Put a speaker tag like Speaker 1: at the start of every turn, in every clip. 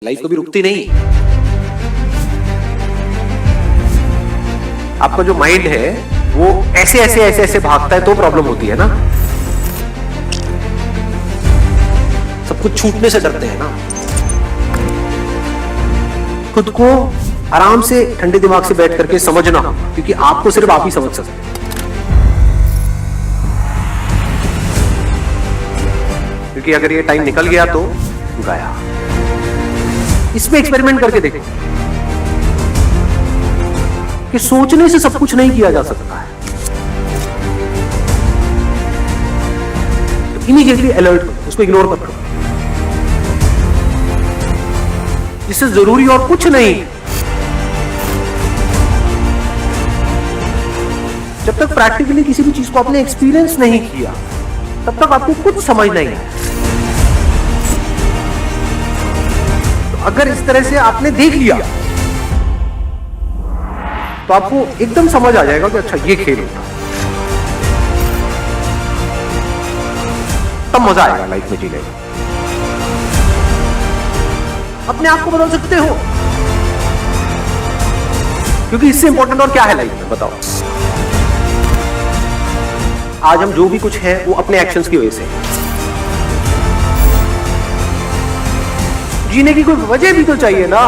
Speaker 1: Life कभी रुकती नहीं। आपका जो माइंड है वो ऐसे ऐसे ऐसे ऐसे भागता है तो प्रॉब्लम होती है ना। सब कुछ छूटने से डरते हैं ना। खुद को आराम से ठंडे दिमाग से बैठ करके समझना, क्योंकि आपको सिर्फ आप ही समझ सकते हैं। क्योंकि अगर ये टाइम निकल गया तो गया। इसमें एक्सपेरिमेंट करके देखो कि सोचने से सब कुछ नहीं किया जा सकता है। तो इमीडिएटली अलर्ट करो, उसको इग्नोर मत करो। इससे जरूरी और कुछ नहीं। जब तक प्रैक्टिकली किसी भी चीज को आपने एक्सपीरियंस नहीं किया तब तक आपको कुछ समझ नहीं आया। तो अगर इस तरह से आपने देख लिया तो आपको एकदम समझ आ जाएगा कि अच्छा ये खेल होता है। तब मजा आएगा लाइफ में जीने का। अपने आप को बदल सकते हो, क्योंकि इससे इंपॉर्टेंट और क्या है लाइफ में, बताओ। आज हम जो भी कुछ है वो अपने एक्शंस की वजह से। जीने की कोई वजह भी तो चाहिए ना।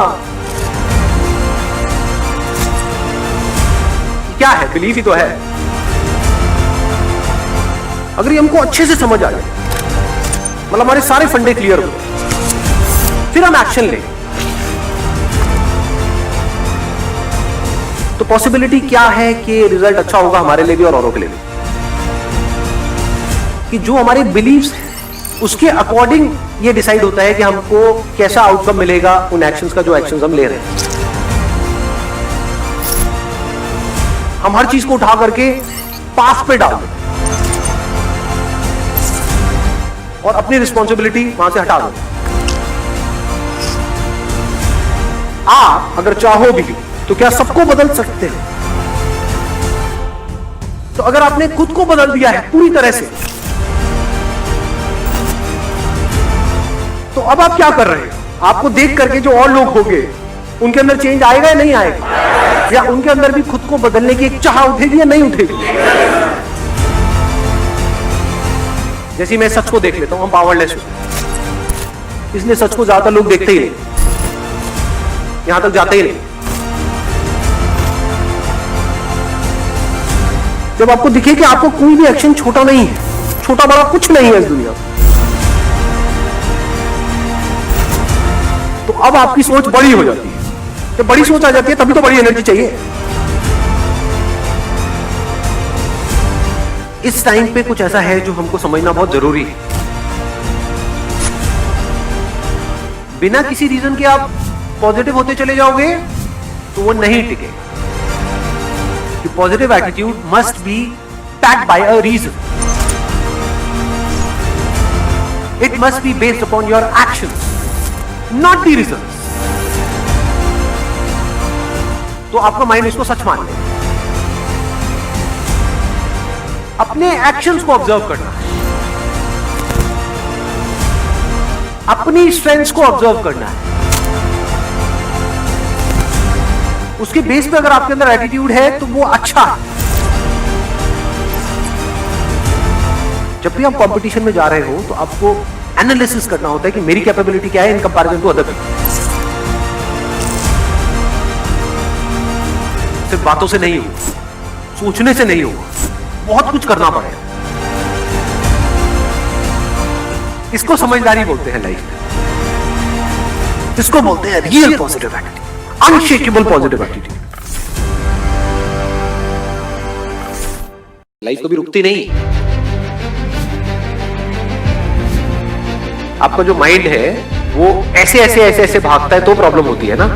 Speaker 1: क्या है? बिलीफ ही तो है। अगर ये हमको अच्छे से समझ आ जाए, मतलब हमारे सारे फंडे क्लियर हो, फिर हम एक्शन लें, तो पॉसिबिलिटी क्या है कि रिजल्ट अच्छा होगा हमारे लिए भी और औरों के लिए भी। कि जो हमारे बिलीव्स हैं उसके अकॉर्डिंग ये डिसाइड होता है कि हमको कैसा आउटकम मिलेगा उन एक्शंस का, जो एक्शंस हम ले रहे हैं। हम हर चीज को उठा करके पास पे डाल दें और अपनी रिस्पॉन्सिबिलिटी वहां से हटा दें। आप अगर चाहो भी तो क्या सबको बदल सकते हैं? तो अगर आपने खुद को बदल दिया है पूरी तरह से, तो अब आप क्या कर रहे हैं? आपको देख करके जो और लोग होंगे उनके अंदर चेंज आएगा या नहीं आएगा? या उनके अंदर भी खुद को बदलने की एक चाह उठेगी या नहीं उठेगी? जैसे मैं सच को देख लेता हूं, हम पावरलेस होते हैं, इसलिए सच को ज्यादातर लोग देखते ही नहीं, यहां तक जाते ही नहीं। जब आपको दिखे कि आपको कोई भी एक्शन छोटा नहीं है, छोटा बड़ा कुछ नहीं है इस दुनिया में, तो अब आपकी सोच बड़ी हो जाती है। जब बड़ी सोच आ जाती है तभी तो बड़ी एनर्जी चाहिए। इस टाइम पे कुछ ऐसा है जो हमको समझना बहुत जरूरी है। बिना किसी रीजन के आप पॉजिटिव होते चले जाओगे तो वो नहीं टिके। Positive attitude must be backed by a reason. It must be based upon your actions, not the reason. तो आपका माइंड इसको सच मान ले। अपने एक्शंस को ऑब्जर्व करना है, अपनी स्ट्रेंथ्स को ऑब्जर्व करना है। उसके बेस पे अगर आपके अंदर एटीट्यूड है तो वो अच्छा है। जब भी आप कंपटीशन में जा रहे हो तो आपको एनालिसिस करना होता है कि मेरी कैपेबिलिटी क्या है in comparison to other people. सिर्फ बातों से नहीं होगा, सोचने से नहीं होगा, बहुत कुछ करना पड़ेगा। इसको समझदारी बोलते हैं लाइफ में। इसको बोलते हैं real positive attitude, unshakeable positive attitude. Life कभी रुकती नहीं। आपका जो माइंड है वो ऐसे ऐसे ऐसे ऐसे भागता है तो प्रॉब्लम होती है ना।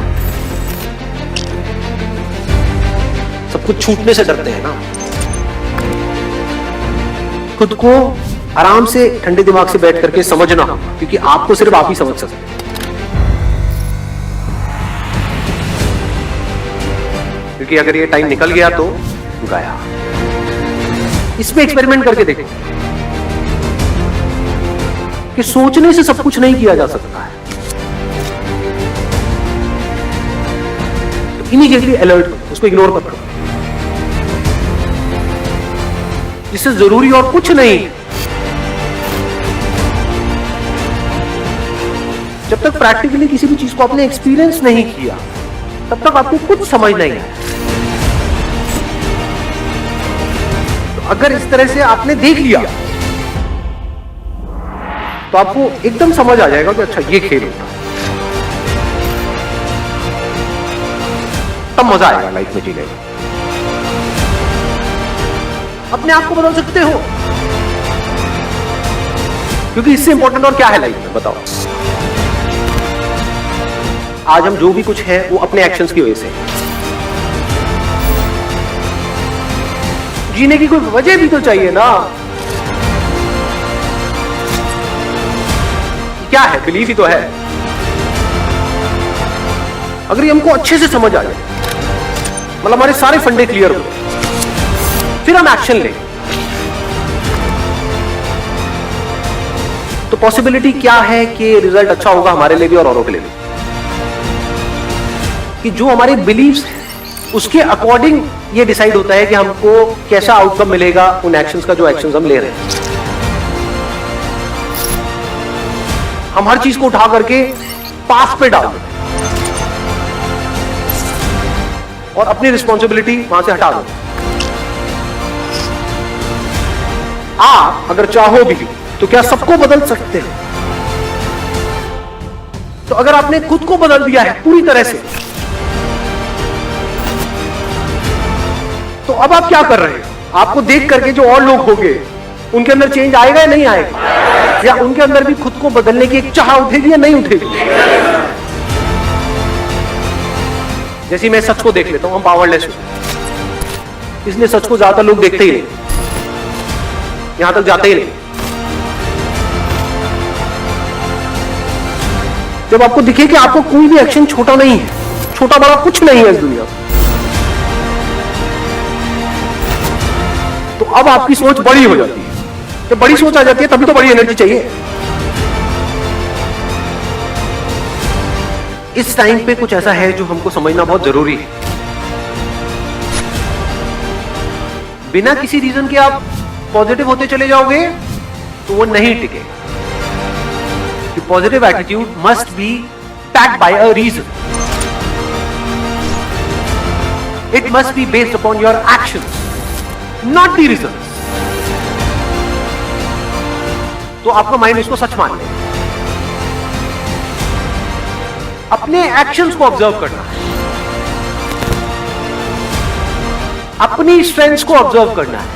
Speaker 1: सब कुछ छूटने से डरते हैं ना। खुद को आराम से ठंडे दिमाग से बैठ करके समझना, क्योंकि आपको सिर्फ आप ही समझ सकते हैं। क्योंकि अगर ये टाइम निकल गया तो गया। इसमें एक्सपेरिमेंट करके देखो कि सोचने से सब कुछ नहीं किया जा सकता है। इमीडिएटली अलर्ट करो, उसको इग्नोर मत करो। इससे जरूरी और कुछ नहीं। जब तक प्रैक्टिकली किसी भी चीज को आपने एक्सपीरियंस नहीं किया तब तक आपको कुछ समझ नहीं आया। तो अगर इस तरह से आपने देख लिया तो आपको एकदम समझ आ जाएगा कि अच्छा ये खेल होता है, तब मजा आएगा लाइफ में जीने में। अपने आप को बदल सकते हो, क्योंकि इससे इंपॉर्टेंट और क्या है लाइफ में, बताओ। आज हम जो भी कुछ है वो अपने एक्शंस की वजह से। जीने की कोई वजह भी तो चाहिए ना। क्या है? बिलीफ ही तो है। अगर ये हमको अच्छे से समझ आ जाए, मतलब हमारे सारे फंडे क्लियर हो, फिर हम एक्शन लें, तो पॉसिबिलिटी क्या है कि रिजल्ट अच्छा होगा हमारे लिए भी और औरों के लिए भी। कि जो हमारे बिलीव्स हैं उसके अकॉर्डिंग ये डिसाइड होता है कि हमको कैसा आउटकम मिलेगा उन एक्शंस का, जो एक्शंस हम ले रहे हैं। हम हर चीज को उठा करके पास पे डाल देते और अपनी रिस्पॉन्सिबिलिटी वहां से हटा दो। आप अगर चाहो भी तो क्या सबको बदल सकते हैं? तो अगर आपने खुद को बदल दिया है पूरी तरह से, तो अब आप क्या कर रहे हैं? आपको देख करके जो और लोग होंगे उनके अंदर चेंज आएगा या नहीं आएगा? या उनके अंदर भी खुद को बदलने की एक चाह उठेगी या नहीं उठेगी? जैसे मैं सच को देख लेता हूं, हम पावरलेस हो, इसलिए सच को ज्यादातर लोग देखते ही नहीं, यहां तक जाते ही नहीं। जब आपको दिखे कि आपको कोई भी एक्शन छोटा नहीं है, छोटा बड़ा कुछ नहीं है इस दुनिया में, तो अब आपकी सोच बड़ी हो जाती है। जब बड़ी सोच आ जाती है तभी तो बड़ी एनर्जी चाहिए। इस टाइम पे कुछ ऐसा है जो हमको समझना बहुत जरूरी है। बिना किसी रीजन के आप पॉजिटिव होते चले जाओगे तो वो नहीं टिके। Positive attitude must be backed by a reason. It must be based upon your actions, not the reason. तो आपका माइंड इसको सच मान ले। अपने एक्शंस को ऑब्जर्व करना, अपनी स्ट्रेंथ्स को ऑब्जर्व करना है।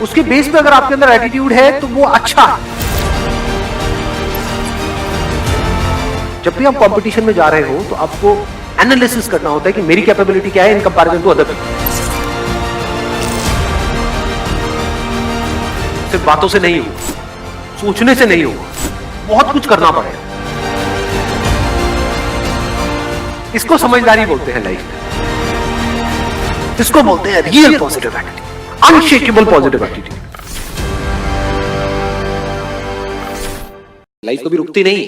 Speaker 1: उसके बेस पे अगर आपके अंदर एटीट्यूड है तो वो अच्छा है। जब भी आप कंपटीशन में जा रहे हो तो आपको एनालिसिस करना होता है कि मेरी कैपेबिलिटी क्या है in comparison to other people. सिर्फ बातों से नहीं होगा, सोचने से नहीं होगा, बहुत कुछ करना पड़ेगा। इसको समझदारी बोलते हैं लाइफ में। इसको बोलते हैं real positive attitude, unshakeable positive attitude. Life कभी रुकती नहीं।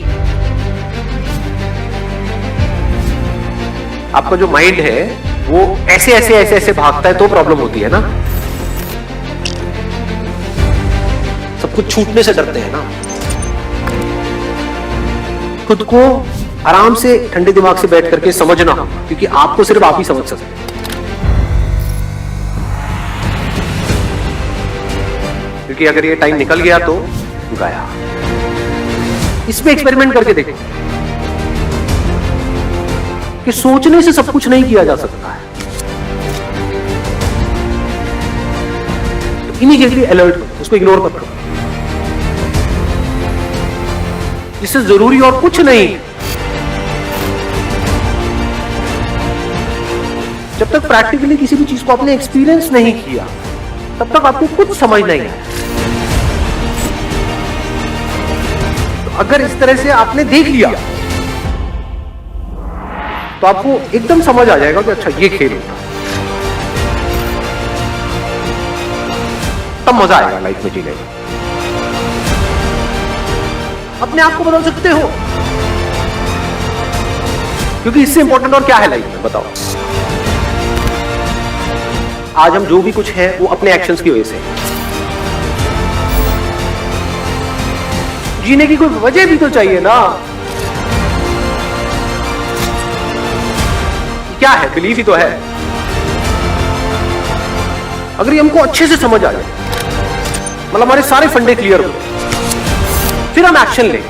Speaker 1: आपका जो माइंड है वो ऐसे ऐसे ऐसे ऐसे भागता है तो प्रॉब्लम होती है ना। सब कुछ छूटने से डरते हैं ना। खुद को आराम से ठंडे दिमाग से बैठ करके समझना, क्योंकि आपको सिर्फ आप ही समझ सकते हैं। क्योंकि अगर ये टाइम निकल गया तो गया। इसमें एक्सपेरिमेंट करके देखो कि सोचने से सब कुछ नहीं किया जा सकता है। तो इमीडिएटली अलर्ट करो, उसको इग्नोर मत करो। इससे जरूरी और कुछ नहीं। जब तक प्रैक्टिकली किसी भी चीज को आपने एक्सपीरियंस नहीं किया तब तक आपको कुछ समझ नहीं आया। तो अगर इस तरह से आपने देख लिया तो आपको एकदम समझ आ जाएगा कि अच्छा ये खेल होता है, तब मजा आएगा लाइफ में जीने में। अपने आप को बदल सकते हो, क्योंकि इससे इंपॉर्टेंट और क्या है लाइफ में, बताओ। आज हम जो भी कुछ है वो अपने एक्शंस की वजह से। जीने की कोई वजह भी तो चाहिए ना। क्या है? बिलीफ ही तो है। अगर ये हमको अच्छे से समझ आ जाए, मतलब हमारे सारे फंडे क्लियर हो, फिर हम एक्शन लें,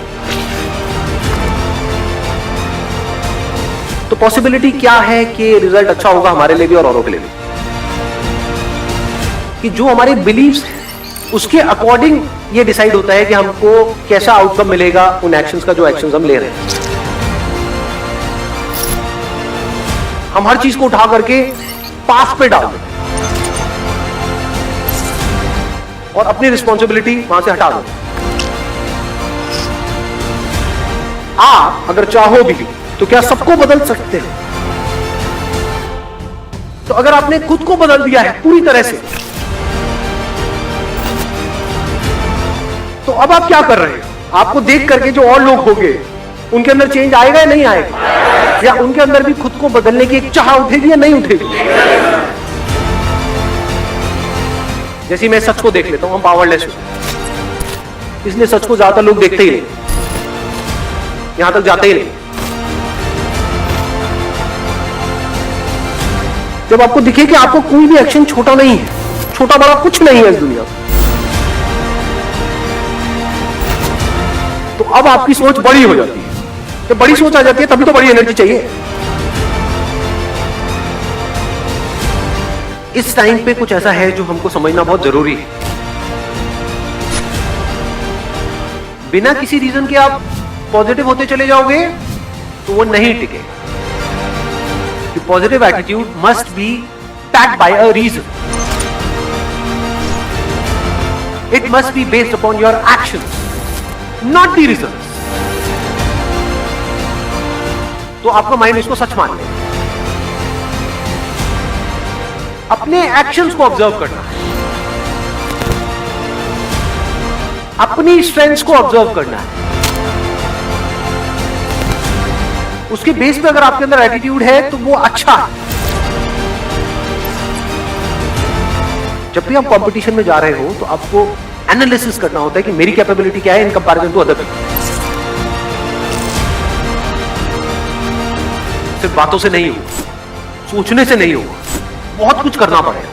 Speaker 1: तो पॉसिबिलिटी क्या है कि रिजल्ट अच्छा होगा हमारे लिए भी और औरों के लिए भी। कि जो हमारे बिलीव्स उसके अकॉर्डिंग ये डिसाइड होता है कि हमको कैसा आउटकम मिलेगा उन एक्शंस का, जो एक्शंस हम ले रहे हैं। हम हर चीज को उठा करके पास पे डाल दें और अपनी रिस्पॉन्सिबिलिटी वहां से हटा दो। आप अगर चाहो भी तो क्या सबको बदल सकते हो? तो अगर आपने खुद को बदल दिया है पूरी तरह से, तो अब आप क्या कर रहे हैं? आपको देख करके जो और लोग होंगे उनके अंदर चेंज आएगा या नहीं आएगा? या उनके अंदर भी खुद को बदलने की एक चाह उठेगी या नहीं उठेगी? जैसे मैं सच को देख लेता हूं, हम पावरलेस हो, इसलिए सच को ज्यादातर लोग देखते ही नहीं, यहां तक जाते ही नहीं। जब आपको दिखे कि आपको कोई भी एक्शन छोटा नहीं है, छोटा बड़ा कुछ नहीं है इस दुनिया में, तो अब आपकी सोच बड़ी हो जाती है। जब बड़ी सोच आ जाती है तभी तो बड़ी एनर्जी चाहिए। इस टाइम पे कुछ ऐसा है जो हमको समझना बहुत जरूरी है। बिना किसी रीजन के आप पॉजिटिव होते चले जाओगे तो वो नहीं टिकेगा। Positive attitude must be backed by a reason. It must be based upon your actions, not the results. तो आपका माइंड उसको सच मान ले। अपने एक्शंस को ऑब्जर्व करना है, अपनी स्ट्रेंथ्स को ऑब्जर्व करना है। उसके बेस पे अगर आपके अंदर एटीट्यूड है तो वो अच्छा है। जब भी आप कंपटीशन में जा रहे हो तो आपको एनालिसिस करना होता है कि मेरी कैपेबिलिटी क्या है in comparison to other people. सिर्फ बातों से नहीं होगा, सोचने से नहीं होगा, बहुत कुछ करना पड़ेगा।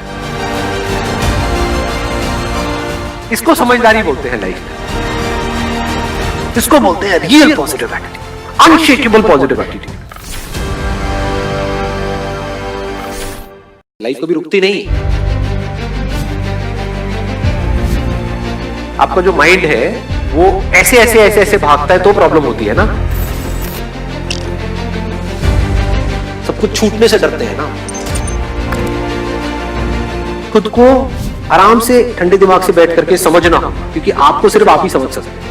Speaker 1: इसको समझदारी बोलते हैं लाइफ में। इसको बोलते हैं real positive attitude, unshakeable positive attitude. Life कभी रुकती नहीं। आपका जो माइंड है वो ऐसे ऐसे ऐसे ऐसे भागता है तो प्रॉब्लम होती है ना। सब कुछ छूटने से डरते हैं ना। खुद को आराम से ठंडे दिमाग से बैठ करके समझना, क्योंकि आपको सिर्फ आप ही समझ सकते हैं।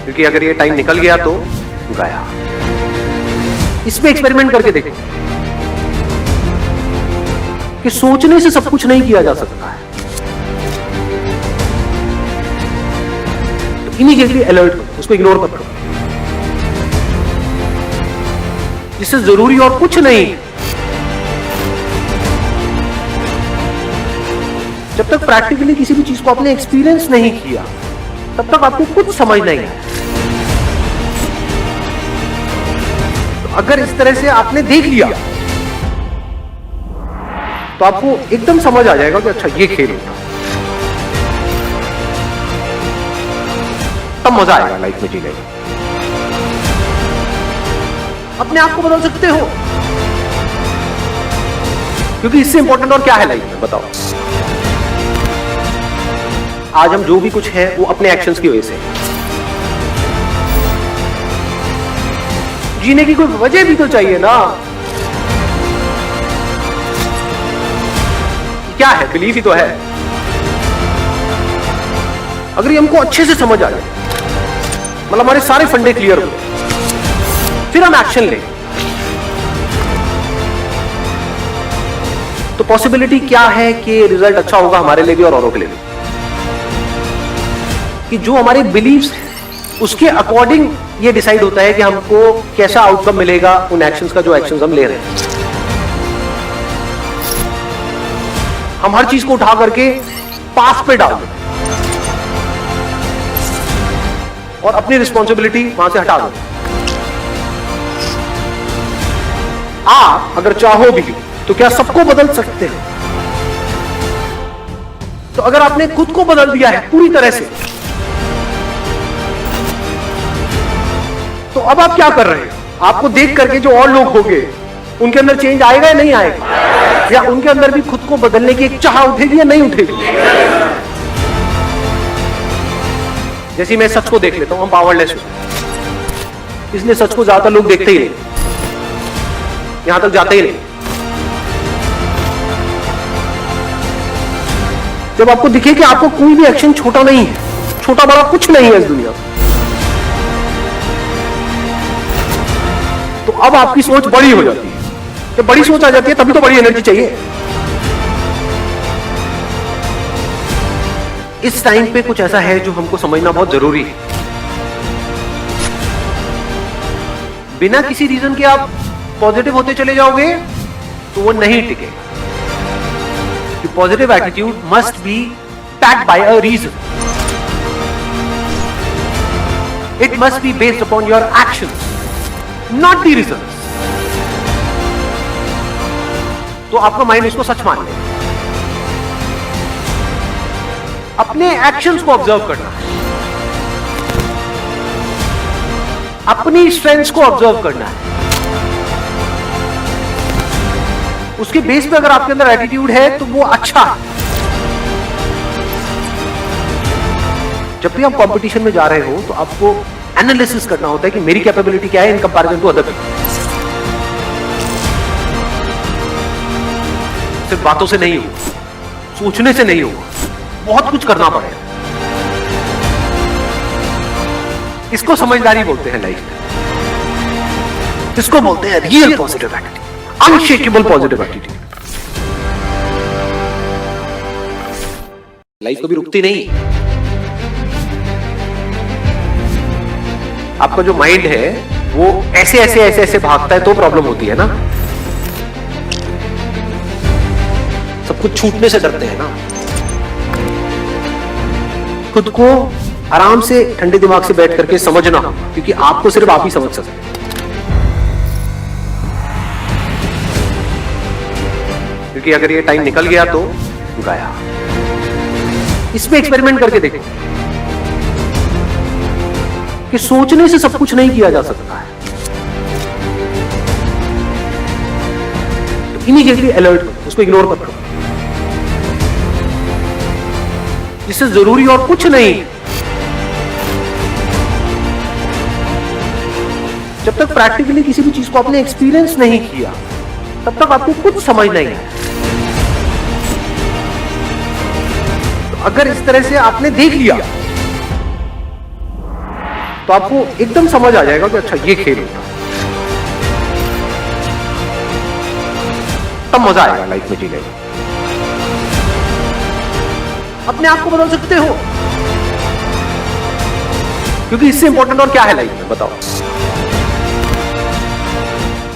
Speaker 1: क्योंकि अगर ये टाइम निकल गया तो गया। इसमें एक्सपेरिमेंट करके देखो कि सोचने से सब कुछ नहीं किया जा सकता है। तो इमीडिएटली अलर्ट करो, उसको इग्नोर मत करो। जिससे जरूरी और कुछ नहीं। जब तक प्रैक्टिकली किसी भी चीज को आपने एक्सपीरियंस नहीं किया तब तक आपको कुछ समझ नहीं आया। तो अगर इस तरह से आपने देख लिया तो आपको एकदम समझ आ जाएगा कि अच्छा ये खेल होता, तब मजा आएगा लाइफ में जीने में। अपने आप को बदल सकते हो, क्योंकि इससे इंपॉर्टेंट और क्या है लाइफ में, बताओ। आज हम जो भी कुछ है वो अपने एक्शंस की वजह से। जीने की कोई वजह भी तो चाहिए ना। क्या है? बिलीफ ही तो है। अगर ये हमको अच्छे से समझ आ जाए, मतलब हमारे सारे फंडे क्लियर हो, फिर हम एक्शन लें, तो पॉसिबिलिटी क्या है कि रिजल्ट अच्छा होगा हमारे लिए भी और औरों के लिए भी। कि जो हमारे बिलीव्स उसके अकॉर्डिंग ये डिसाइड होता है कि हमको कैसा आउटकम मिलेगा उन एक्शंस का, जो एक्शंस हम ले रहे हैं। हम हर चीज को उठा करके पास पे डाल दें और अपनी रिस्पॉन्सिबिलिटी वहां से हटा दें। आप अगर चाहो भी तो क्या सबको बदल सकते हैं? तो अगर आपने खुद को बदल दिया है पूरी तरह से, तो अब आप क्या कर रहे हैं? आपको देख करके जो और लोग होंगे उनके अंदर चेंज आएगा या नहीं आएगा? या उनके अंदर भी खुद को बदलने की एक चाह उठेगी या नहीं उठेगी? जैसे मैं सच को देख लेता हूं, हम पावरलेस होते, इसलिए सच को ज्यादातर लोग देखते ही नहीं, यहां तक जाते ही नहीं। जब आपको दिखे कि आपको कोई भी एक्शन छोटा नहीं है, छोटा बड़ा कुछ नहीं है इस दुनिया में, तो अब आपकी सोच बड़ी हो जाती है। जब बड़ी सोच आ जाती है तभी तो बड़ी एनर्जी चाहिए। इस टाइम पे कुछ ऐसा है जो हमको समझना बहुत जरूरी है। बिना किसी रीजन के आप पॉजिटिव होते चले जाओगे तो वो नहीं टिकेगा। Positive attitude must be backed by a reason. It must be based upon your actions, not the results. तो आपका माइंड इसको सच मान ले। अपने एक्शंस को ऑब्जर्व करना है, अपनी स्ट्रेंथ्स को ऑब्जर्व करना है। उसके बेस पे अगर आपके अंदर एटीट्यूड है तो वो अच्छा है। जब भी आप कंपटीशन में जा रहे हो तो आपको एनालिसिस करना होता है कि मेरी कैपेबिलिटी क्या है in comparison to other people. सिर्फ बातों से नहीं होगा, सोचने से नहीं होगा, बहुत कुछ करना पड़ेगा। इसको समझदारी बोलते हैं लाइफ में। इसको बोलते हैं real positive attitude, unshakeable positive attitude. Life कभी रुकती नहीं। आपका जो माइंड है वो ऐसे ऐसे ऐसे ऐसे भागता है तो प्रॉब्लम होती है ना। सब कुछ छूटने से डरते हैं ना। खुद को आराम से ठंडे दिमाग से बैठ करके समझना, क्योंकि आपको सिर्फ आप ही समझ सकते हैं। क्योंकि अगर ये टाइम निकल गया तो गया। इसमें एक्सपेरिमेंट करके देखो कि सोचने से सब कुछ नहीं किया जा सकता है। तो इमीडिएटली अलर्ट करो, उसको इग्नोर मत करो। इससे जरूरी और कुछ नहीं। जब तक प्रैक्टिकली किसी भी चीज को आपने एक्सपीरियंस नहीं किया तब तक आपको कुछ समझ नहीं आया। तो अगर इस तरह से आपने देख लिया तो आपको एकदम समझ आ जाएगा कि अच्छा ये खेल होता है। तब मजा आएगा लाइफ में जीने में। अपने आप को बदल सकते हो, क्योंकि इससे इंपॉर्टेंट और क्या है लाइफ में, बताओ।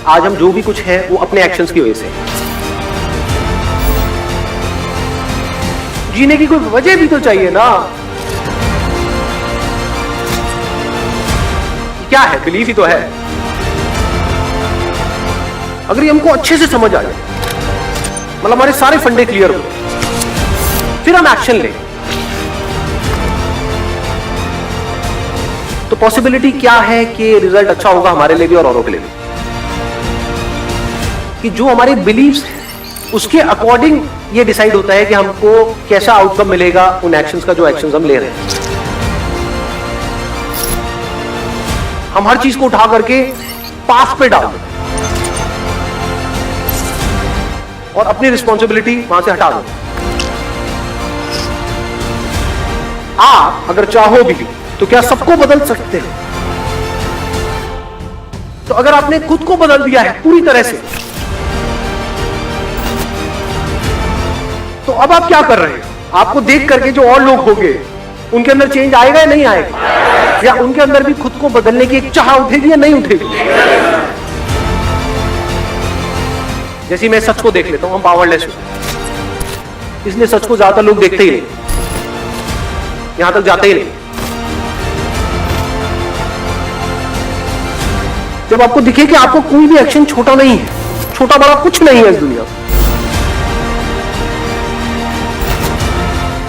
Speaker 1: आज हम जो भी कुछ है वो अपने एक्शंस की वजह से। जीने की कोई वजह भी तो चाहिए ना। क्या है? बिलीफ ही तो है। अगर ये हमको अच्छे से समझ आ जाए, मतलब हमारे सारे फंडे क्लियर हो, फिर हम एक्शन लें, तो पॉसिबिलिटी क्या है कि रिजल्ट अच्छा होगा हमारे लिए भी और औरों के लिए भी। कि जो हमारे बिलीव्स हैं उसके अकॉर्डिंग ये डिसाइड होता है कि हमको कैसा आउटकम मिलेगा उन एक्शंस का, जो एक्शंस हम ले रहे हैं। हम हर चीज को उठा करके पास पे डाल दें और अपनी रिस्पॉन्सिबिलिटी वहां से हटा दें। आप अगर चाहो भी तो क्या सबको बदल सकते हैं? तो अगर आपने खुद को बदल दिया है पूरी तरह से, तो अब आप क्या कर रहे हैं? आपको देख करके जो और लोग होंगे उनके अंदर चेंज आएगा या नहीं आएगा? या उनके अंदर भी खुद को बदलने की एक चाह उठेगी या नहीं उठेगी? जैसे मैं सच को देख लेता हूं, हम पावरलेस हो, इसलिए सच को ज्यादातर लोग देखते ही नहीं, यहां तक जाते ही नहीं। जब आपको दिखे कि आपको कोई भी एक्शन छोटा नहीं है, छोटा बड़ा कुछ नहीं है इस दुनिया में,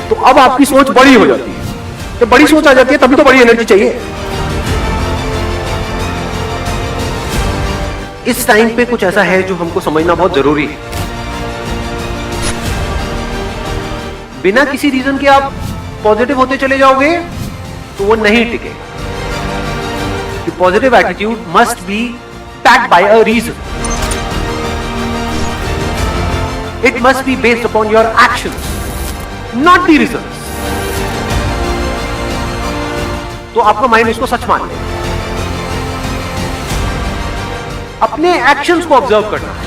Speaker 1: तो अब आपकी सोच बड़ी हो जाती है। जब बड़ी सोच आ जाती है तभी तो बड़ी एनर्जी चाहिए। इस टाइम पे कुछ ऐसा है जो हमको समझना बहुत जरूरी है। बिना किसी रीजन के आप पॉजिटिव होते चले जाओगे तो वो नहीं टिकेगा। Positive attitude must be backed by a reason. It must be based upon your actions, not the results. तो आपका माइंड इसको सच मान ले। अपने एक्शंस को ऑब्जर्व करना है,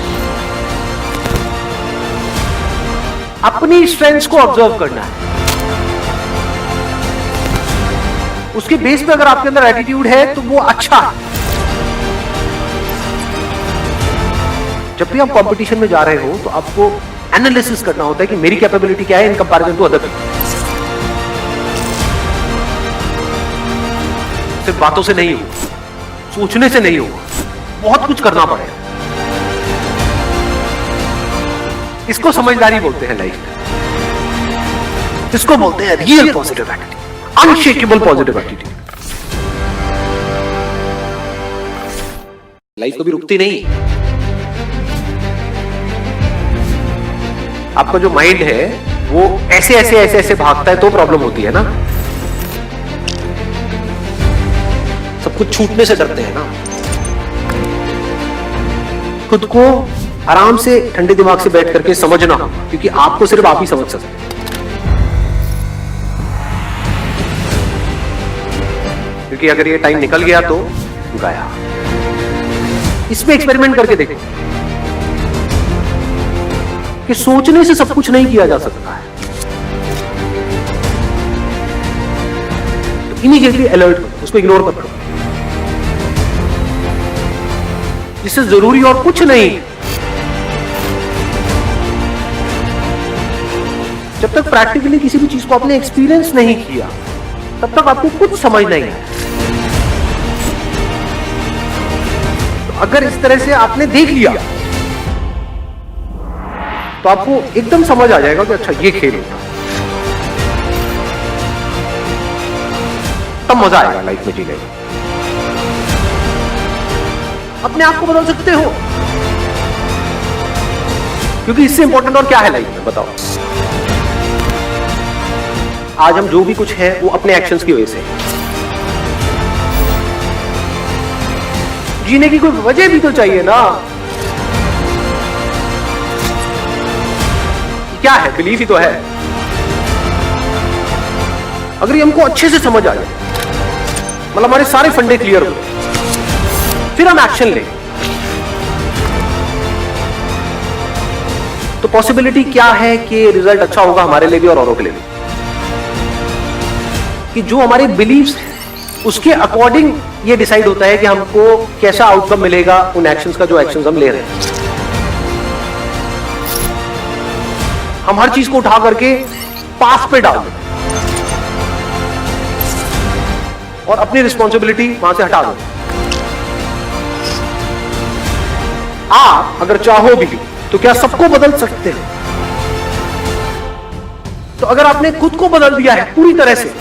Speaker 1: अपनी स्ट्रेंथ्स को ऑब्जर्व करना है। उसके बेस पे अगर आपके अंदर एटीट्यूड है तो वो अच्छा है। जब भी आप कंपटीशन में जा रहे हो तो आपको एनालिसिस करना होता है कि मेरी कैपेबिलिटी क्या है in comparison to other people. सिर्फ बातों से नहीं होगा, सोचने से नहीं होगा, बहुत कुछ करना पड़ेगा। इसको समझदारी बोलते हैं लाइफ में। इसको बोलते हैं real positive attitude, unshakeable positive attitude. Life कभी रुकती नहीं। आपका जो माइंड है वो ऐसे ऐसे ऐसे ऐसे भागता है तो प्रॉब्लम होती है ना। सब कुछ छूटने से डरते हैं ना। खुद को आराम से ठंडे दिमाग से बैठ करके समझना, क्योंकि आपको सिर्फ आप ही समझ सकते हैं। क्योंकि अगर ये टाइम निकल गया तो गया। इसमें एक्सपेरिमेंट करके देखो कि सोचने से सब कुछ नहीं किया जा सकता है। तो इमीडिएटली अलर्ट करो, उसको इग्नोर मत करो। इससे जरूरी और कुछ नहीं। जब तक प्रैक्टिकली किसी भी चीज को आपने एक्सपीरियंस नहीं किया तब तक आपको कुछ समझ नहीं आया। तो अगर इस तरह से आपने देख लिया तो आपको एकदम समझ आ जाएगा कि अच्छा ये खेल होता है। तब मजा आएगा लाइफ में जीने। अपने आप को बदल सकते हो, क्योंकि इससे इंपॉर्टेंट और क्या है लाइफ में, बताओ। आज हम जो भी कुछ है वो अपने एक्शंस की वजह से। जीने की कोई वजह भी तो चाहिए ना। क्या है? बिलीफ ही तो है। अगर ये हमको अच्छे से समझ आ जाए, मतलब हमारे सारे फंडे क्लियर हो, फिर हम एक्शन लें, तो पॉसिबिलिटी क्या है कि रिजल्ट अच्छा होगा हमारे लिए भी और औरों के लिए भी। कि जो हमारे बिलीव्स हैं उसके अकॉर्डिंग ये डिसाइड होता है कि हमको कैसा आउटकम मिलेगा उन एक्शंस का, जो एक्शंस हम ले रहे हैं। हम हर चीज को उठा करके पास पे डाल दें और अपनी रिस्पॉन्सिबिलिटी वहां से हटा दें। आप अगर चाहो भी तो क्या सबको बदल सकते हैं? तो अगर आपने खुद को बदल दिया है पूरी तरह से,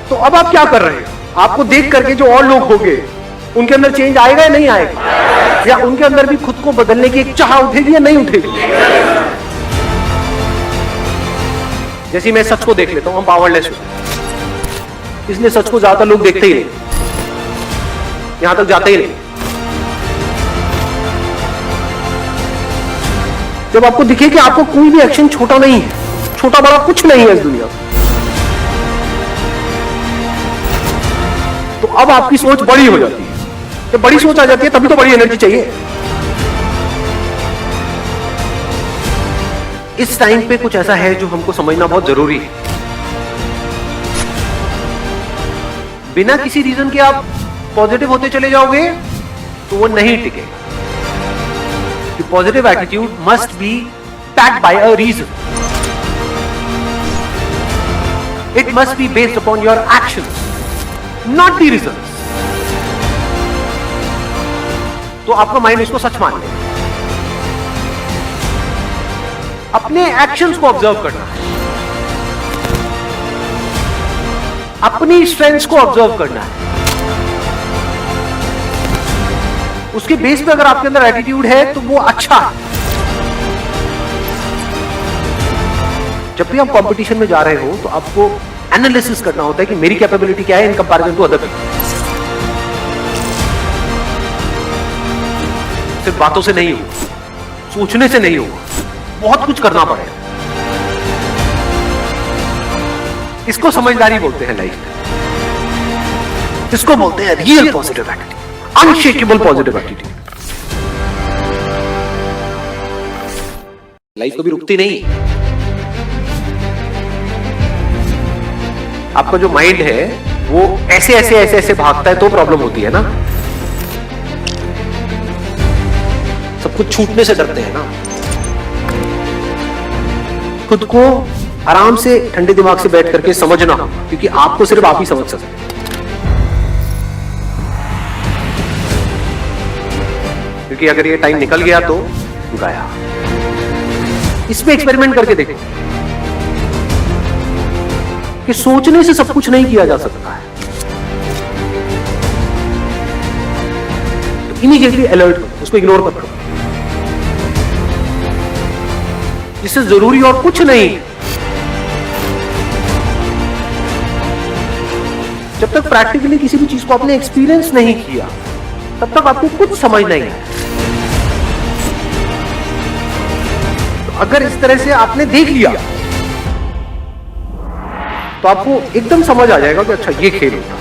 Speaker 1: तो अब आप क्या कर रहे हैं? आपको देख करके जो और लोग होंगे उनके अंदर चेंज आएगा या नहीं आएगा? या उनके अंदर भी खुद को बदलने की एक चाह उठेगी या नहीं उठेगी? जैसे मैं सच को देख लेता हूं, हम पावरलेस हो, इसलिए सच को ज्यादातर लोग देखते ही नहीं, यहां तक जाते ही नहीं। जब आपको दिखे कि आपको कोई भी एक्शन छोटा नहीं है, छोटा बड़ा कुछ नहीं है इस दुनिया में, तो अब आपकी सोच बड़ी हो जाती है। जब बड़ी सोच आ जाती है तभी तो बड़ी एनर्जी चाहिए। इस टाइम पे कुछ ऐसा है जो हमको समझना बहुत जरूरी है। बिना किसी रीजन के आप पॉजिटिव होते चले जाओगे तो वो नहीं टिके। Positive attitude must B backed by a reason. It must be based upon your actions, not the results. तो आपका माइंड इसको सच मान ले। अपने एक्शंस को ऑब्जर्व करना है, अपनी स्ट्रेंथ्स को ऑब्जर्व करना है। उसके बेस पे अगर आपके अंदर एटीट्यूड है तो वो अच्छा है। जब भी आप कंपटीशन में जा रहे हो तो आपको एनालिसिस करना होता है कि मेरी कैपेबिलिटी क्या है in comparison to other people. सिर्फ बातों से नहीं होगा, सोचने से नहीं होगा, बहुत कुछ करना पड़ेगा। इसको समझदारी बोलते हैं लाइफ में। इसको बोलते हैं real positive attitude, unshakeable positive attitude. Life कभी रुकती नहीं। आपका जो माइंड है वो ऐसे ऐसे ऐसे ऐसे भागता है तो प्रॉब्लम होती है ना। सब कुछ छूटने से डरते हैं ना। खुद को आराम से ठंडे दिमाग से बैठ करके समझना, क्योंकि आपको सिर्फ आप ही समझ सकते हैं। क्योंकि अगर ये टाइम निकल गया तो गया। इसमें एक्सपेरिमेंट करके देखो कि सोचने से सब कुछ नहीं किया जा सकता है। तो इमीडिएटली अलर्ट करो, उसको इग्नोर मत करो। इससे जरूरी और कुछ नहीं। जब तक प्रैक्टिकली किसी भी चीज को आपने एक्सपीरियंस नहीं किया तब तक आपको कुछ समझ नहीं आया। तो अगर इस तरह से आपने देख लिया तो आपको एकदम समझ आ जाएगा कि अच्छा ये खेल होता,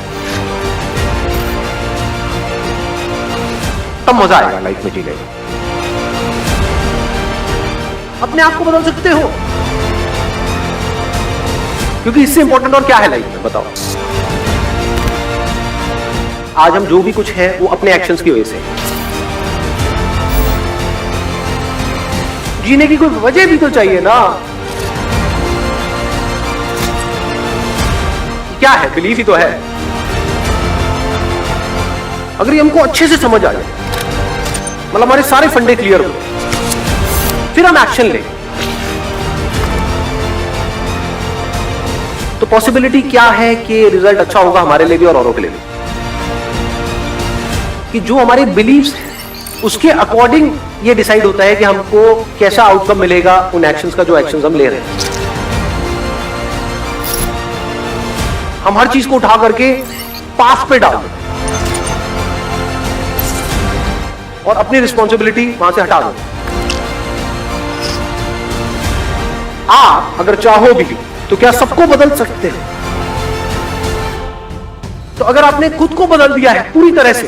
Speaker 1: तब मजा आएगा लाइफ में जीने में। अपने आप को बदल सकते हो, क्योंकि इससे इंपॉर्टेंट और क्या है लाइफ में, बताओ। आज हम जो भी कुछ है वो अपने एक्शंस की वजह से। जीने की कोई वजह भी तो चाहिए ना। क्या है? बिलीफ ही तो है। अगर ये हमको अच्छे से समझ आ जाए, मतलब हमारे सारे फंडे क्लियर हो, फिर हम एक्शन लें, तो पॉसिबिलिटी क्या है कि रिजल्ट अच्छा होगा हमारे लिए भी और औरों के लिए भी। कि जो हमारे बिलीव्स उसके अकॉर्डिंग ये डिसाइड होता है कि हमको कैसा आउटकम मिलेगा उन एक्शंस का, जो एक्शंस हम ले रहे हैं। हम हर चीज को उठा करके पास पे डाल दें और अपनी रिस्पॉन्सिबिलिटी वहां से हटा दो। आप अगर चाहो भी तो क्या सबको बदल सकते हैं? तो अगर आपने खुद को बदल दिया है पूरी तरह से,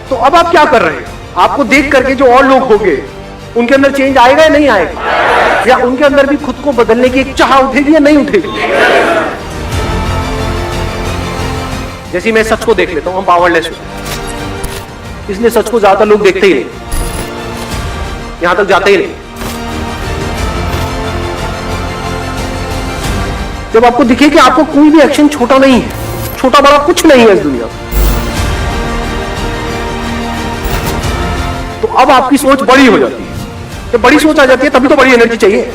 Speaker 1: तो अब आप क्या कर रहे हैं? आपको देख करके जो और लोग होंगे उनके अंदर चेंज आएगा या नहीं आएगा? या उनके अंदर भी खुद को बदलने की एक चाह उठेगी या नहीं उठेगी? जैसे मैं सच को देख लेता हूं, हम पावरलेस हो, इसलिए सच को ज्यादातर लोग देखते ही नहीं, यहां तक जाते ही नहीं। जब आपको दिखे कि आपको कोई भी एक्शन छोटा नहीं है, छोटा बड़ा कुछ नहीं है इस दुनिया में, तो अब आपकी सोच बड़ी हो जाती है। जब बड़ी सोच आ जाती है तभी तो बड़ी एनर्जी चाहिए।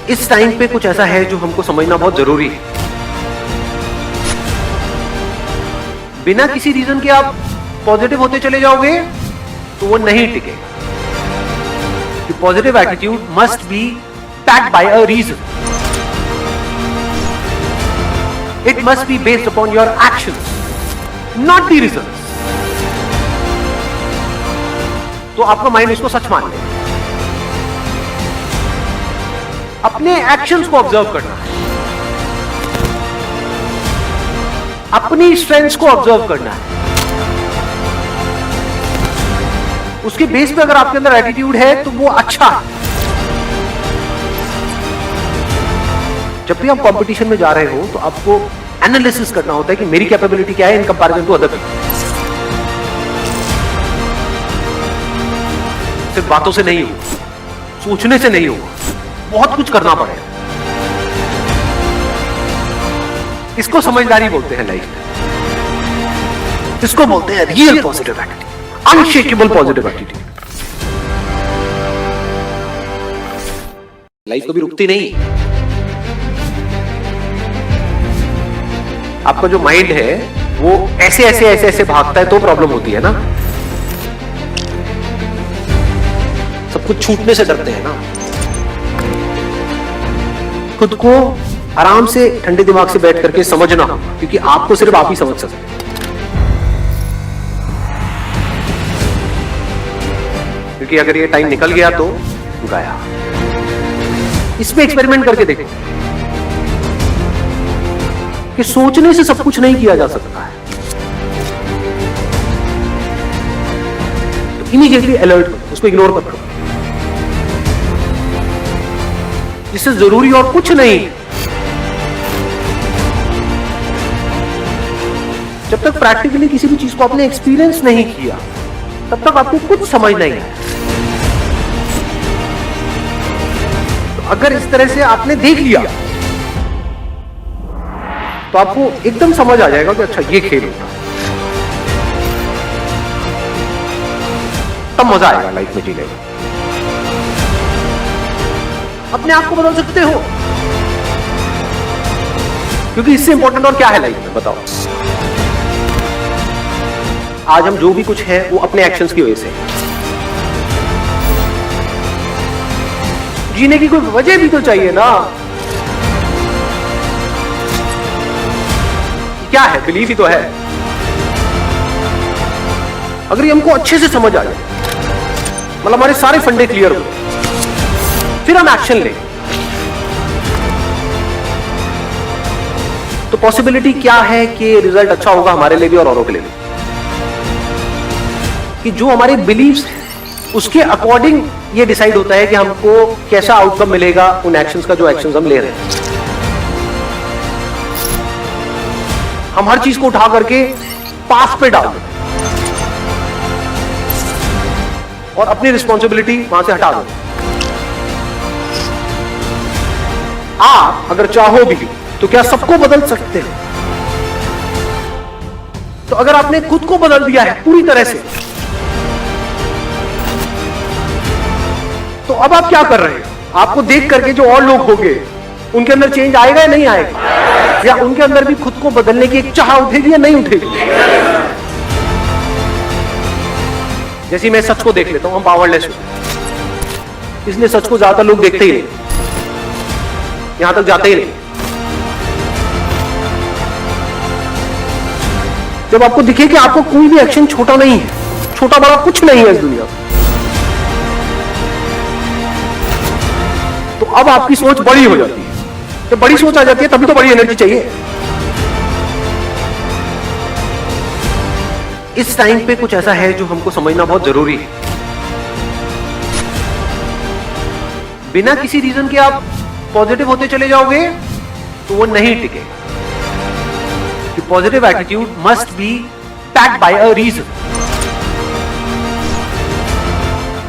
Speaker 1: इस टाइम पे कुछ ऐसा है जो हमको समझना बहुत जरूरी है। बिना किसी रीजन के आप पॉजिटिव होते चले जाओगे तो वो नहीं टिके। Positive attitude must be backed by a reason. It must be based upon your actions, not the results. तो आपका माइंड इसको सच मान ले। अपने एक्शंस को ऑब्जर्व करना है, अपनी स्ट्रेंथ्स को ऑब्जर्व करना है। उसके बेस पे अगर आपके अंदर एटीट्यूड है तो वो अच्छा है। जब भी आप कंपटीशन में जा रहे हो तो आपको एनालिसिस करना होता है कि मेरी कैपेबिलिटी क्या है in comparison to other people. सिर्फ बातों से नहीं होगा, सोचने से नहीं होगा, बहुत कुछ करना पड़ेगा। इसको समझदारी बोलते हैं लाइफ में। इसको बोलते हैं real positive attitude, unshakeable positive attitude. Life कभी रुकती नहीं। आपका जो माइंड है वो ऐसे ऐसे ऐसे ऐसे भागता है तो प्रॉब्लम होती है ना। सब कुछ छूटने से डरते हैं ना। खुद को आराम से ठंडे दिमाग से बैठ करके समझना, क्योंकि आपको सिर्फ आप ही समझ सकते हैं। क्योंकि अगर ये टाइम निकल गया तो गया। इसमें एक्सपेरिमेंट करके देखो कि सोचने से सब कुछ नहीं किया जा सकता है। तो इमीडिएटली अलर्ट करो, उसको इग्नोर मत करो। इससे जरूरी और कुछ नहीं। जब तक प्रैक्टिकली किसी भी चीज को आपने एक्सपीरियंस नहीं किया तब तक आपको कुछ समझ नहीं आया। तो अगर इस तरह से आपने देख लिया तो आपको एकदम समझ आ जाएगा कि अच्छा ये खेल होता है। तब मजा आएगा लाइफ में जीने में। अपने आप को बदल सकते हो, क्योंकि इससे इंपॉर्टेंट और क्या है लाइफ में, बताओ। आज हम जो भी कुछ है वो अपने एक्शंस की वजह से। जीने की कोई वजह भी तो चाहिए ना। क्या है? बिलीफ ही तो है। अगर ये हमको अच्छे से समझ आ जाए, मतलब हमारे सारे फंडे क्लियर हो, फिर हम एक्शन लें, तो पॉसिबिलिटी क्या है कि रिजल्ट अच्छा होगा हमारे लिए भी और औरों के लिए भी। कि जो हमारे बिलीव्स हैं उसके अकॉर्डिंग ये डिसाइड होता है कि हमको कैसा आउटकम मिलेगा उन एक्शंस का, जो एक्शंस हम ले रहे हैं। हम हर चीज को उठा करके पास पे डाल दें और अपनी रिस्पॉन्सिबिलिटी वहां से हटा दो। आप अगर चाहो भी तो क्या सबको बदल सकते हो? तो अगर आपने खुद को बदल दिया है पूरी तरह से, तो अब आप क्या कर रहे हैं? आपको देख करके जो और लोग होंगे उनके अंदर चेंज आएगा या नहीं आएगा? या उनके अंदर भी खुद को बदलने की एक चाह उठेगी या नहीं उठेगी? जैसे मैं सच को देख लेता हूं, हम पावरलेस होते हैं, इसलिए सच को ज्यादातर लोग देखते ही नहीं, यहां तक जाते ही नहीं। जब आपको दिखे कि आपको कोई भी एक्शन छोटा नहीं है, छोटा बड़ा कुछ नहीं है इस दुनिया में, तो अब आपकी सोच बड़ी हो जाती है। जब बड़ी सोच आ जाती है तभी तो बड़ी एनर्जी चाहिए। इस टाइम पे कुछ ऐसा है जो हमको समझना बहुत जरूरी है। बिना किसी रीजन के आप पॉजिटिव होते चले जाओगे तो वो नहीं टिकेगा। कि positive attitude must be backed by a reason.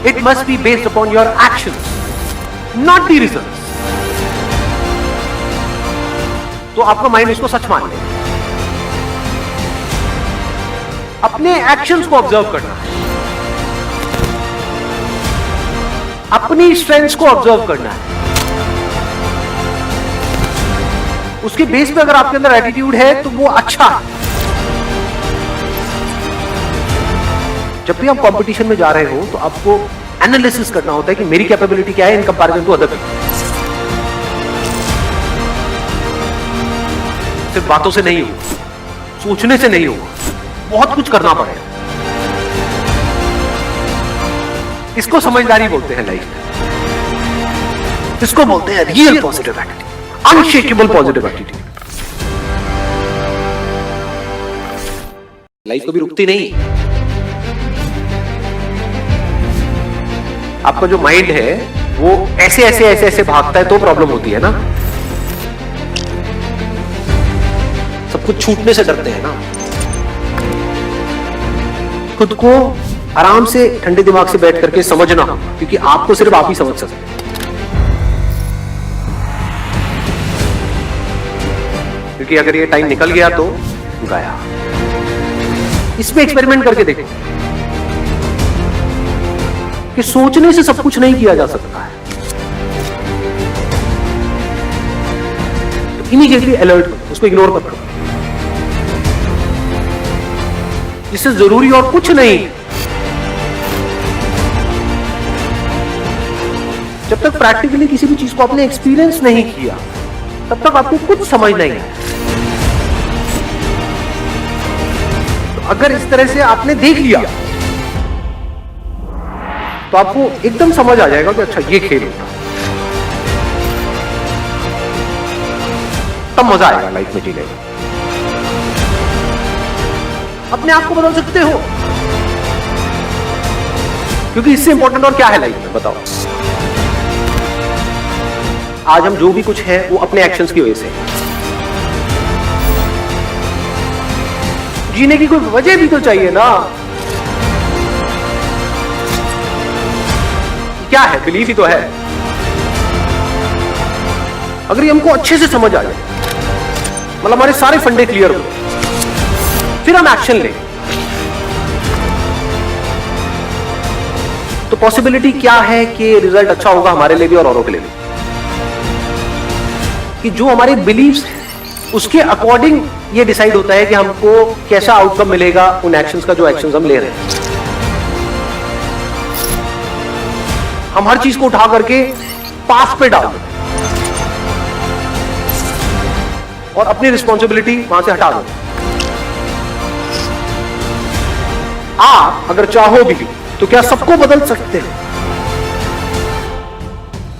Speaker 1: It must be based upon your actions, not the results. तो आपका माइंड इसको सच मान ले। अपने एक्शंस को ऑब्जर्व करना है, अपनी स्ट्रेंथ्स को ऑब्जर्व करना है। उसके बेस पे अगर आपके अंदर एटीट्यूड है तो वो अच्छा है। जब भी आप कंपटीशन में जा रहे हो तो आपको एनालिसिस करना होता है कि मेरी कैपेबिलिटी क्या है in comparison to other people. सिर्फ बातों से नहीं होगा, सोचने से नहीं होगा, बहुत कुछ करना पड़ेगा। इसको समझदारी बोलते हैं लाइफ में। इसको बोलते हैं real positive attitude, unshakeable positive attitude. Life कभी रुकती नहीं। आपका जो माइंड है वो ऐसे ऐसे ऐसे ऐसे भागता है तो प्रॉब्लम होती है ना। कुछ छूटने से डरते हैं ना। खुद को आराम से ठंडे दिमाग से बैठ करके समझना, क्योंकि आपको सिर्फ आप ही समझ सकते हैं। क्योंकि अगर ये टाइम निकल गया तो गया। इसमें एक्सपेरिमेंट करके देखो कि सोचने से सब कुछ नहीं किया जा सकता है। तो इमीडिएटली अलर्ट करो, उसको इग्नोर मत करो। इससे जरूरी और कुछ नहीं। जब तक प्रैक्टिकली किसी भी चीज को आपने एक्सपीरियंस नहीं किया, तब तक आपको कुछ समझ नहीं आया। तो अगर इस तरह से आपने देख लिया, तो आपको एकदम समझ आ जाएगा कि अच्छा ये खेल होता है। तब मजा आएगा लाइफ में जीने में। अपने आप को बदल सकते हो, क्योंकि इससे इंपॉर्टेंट और क्या है लाइफ में, बताओ। आज हम जो भी कुछ है वो अपने एक्शंस की वजह से। जीने की कोई वजह भी तो चाहिए ना। क्या है? बिलीफ ही तो है। अगर ये हमको अच्छे से समझ आ जाए, मतलब हमारे सारे फंडे क्लियर हो, फिर हम एक्शन लें, तो पॉसिबिलिटी क्या है कि रिजल्ट अच्छा होगा हमारे लिए भी और औरों के लिए भी। कि जो हमारे बिलीव्स उसके अकॉर्डिंग ये डिसाइड होता है कि हमको कैसा आउटकम मिलेगा उन एक्शंस का, जो एक्शंस हम ले रहे हैं। हम हर चीज को उठा करके पास पे डाल दें और अपनी रिस्पॉन्सिबिलिटी वहां से हटा दो। आप अगर चाहो भी तो क्या सबको बदल सकते हैं?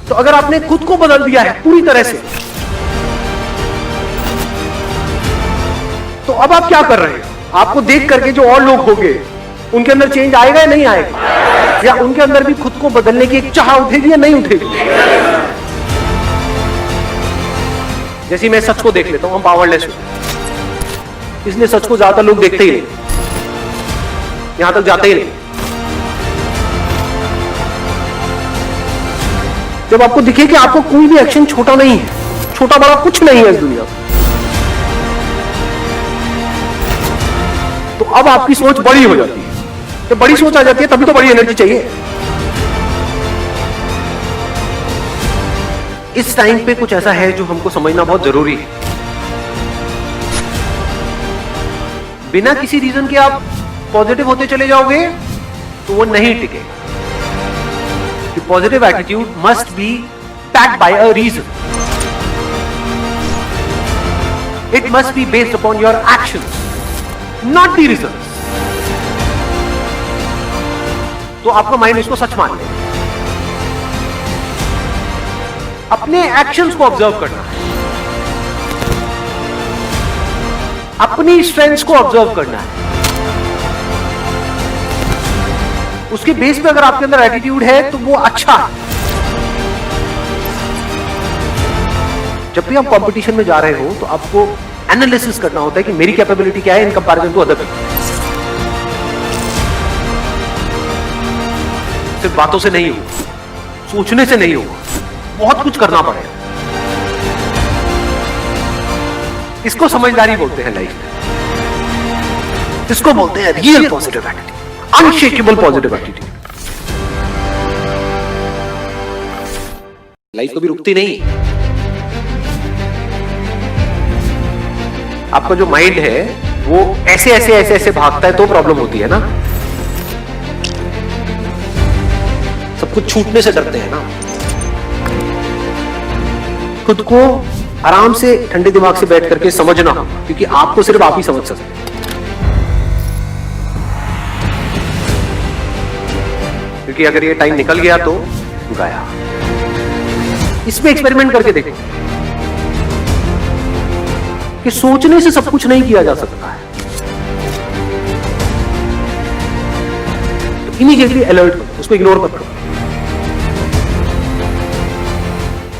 Speaker 1: तो अगर आपने खुद को बदल दिया है पूरी तरह से, तो अब आप क्या कर रहे हैं? आपको देख करके जो और लोग होंगे उनके अंदर चेंज आएगा या नहीं आएगा? या उनके अंदर भी खुद को बदलने की एक चाह उठेगी या नहीं उठेगी? जैसे मैं सच को देख लेता हूं, हम पावरलेस होते हैं, इसलिए सच को ज्यादातर लोग देखते ही नहीं, यहां तक जाते ही नहीं। जब आपको दिखे कि आपको कोई भी एक्शन छोटा नहीं है, छोटा बड़ा कुछ नहीं है इस दुनिया में, तो अब आपकी सोच बड़ी हो जाती है। जब बड़ी सोच आ जाती है तभी तो बड़ी एनर्जी चाहिए। इस टाइम पे कुछ ऐसा है जो हमको समझना बहुत जरूरी है। बिना किसी रीजन के आप पॉजिटिव होते चले जाओगे तो वो नहीं टिकेगा। Positive attitude must be backed by a reason. It must be based upon your actions, not the results. तो आपका माइंड इसको सच मान ले। अपने एक्शंस को ऑब्जर्व करना है, अपनी स्ट्रेंथ्स को ऑब्जर्व करना है। उसके बेस पे अगर आपके अंदर एटीट्यूड है तो वो अच्छा है। जब भी आप कंपटीशन में जा रहे हो तो आपको एनालिसिस करना होता है कि मेरी कैपेबिलिटी क्या है in comparison to other people. सिर्फ बातों से नहीं होगा, सोचने से नहीं होगा, बहुत कुछ करना पड़ेगा। इसको समझदारी बोलते हैं लाइफ में। इसको बोलते हैं real positive attitude, unshakeable positive attitude. Life कभी रुकती नहीं। आपका जो माइंड है वो ऐसे ऐसे ऐसे ऐसे भागता है तो प्रॉब्लम होती है ना। सब कुछ छूटने से डरते हैं ना। खुद को आराम से ठंडे दिमाग से बैठ करके समझना, क्योंकि आपको सिर्फ आप ही समझ सकते हैं। क्योंकि अगर ये टाइम निकल गया तो गया। इसमें एक्सपेरिमेंट करके देखो कि सोचने से सब कुछ नहीं किया जा सकता है। तो इमीडिएटली अलर्ट करो, उसको इग्नोर मत करो।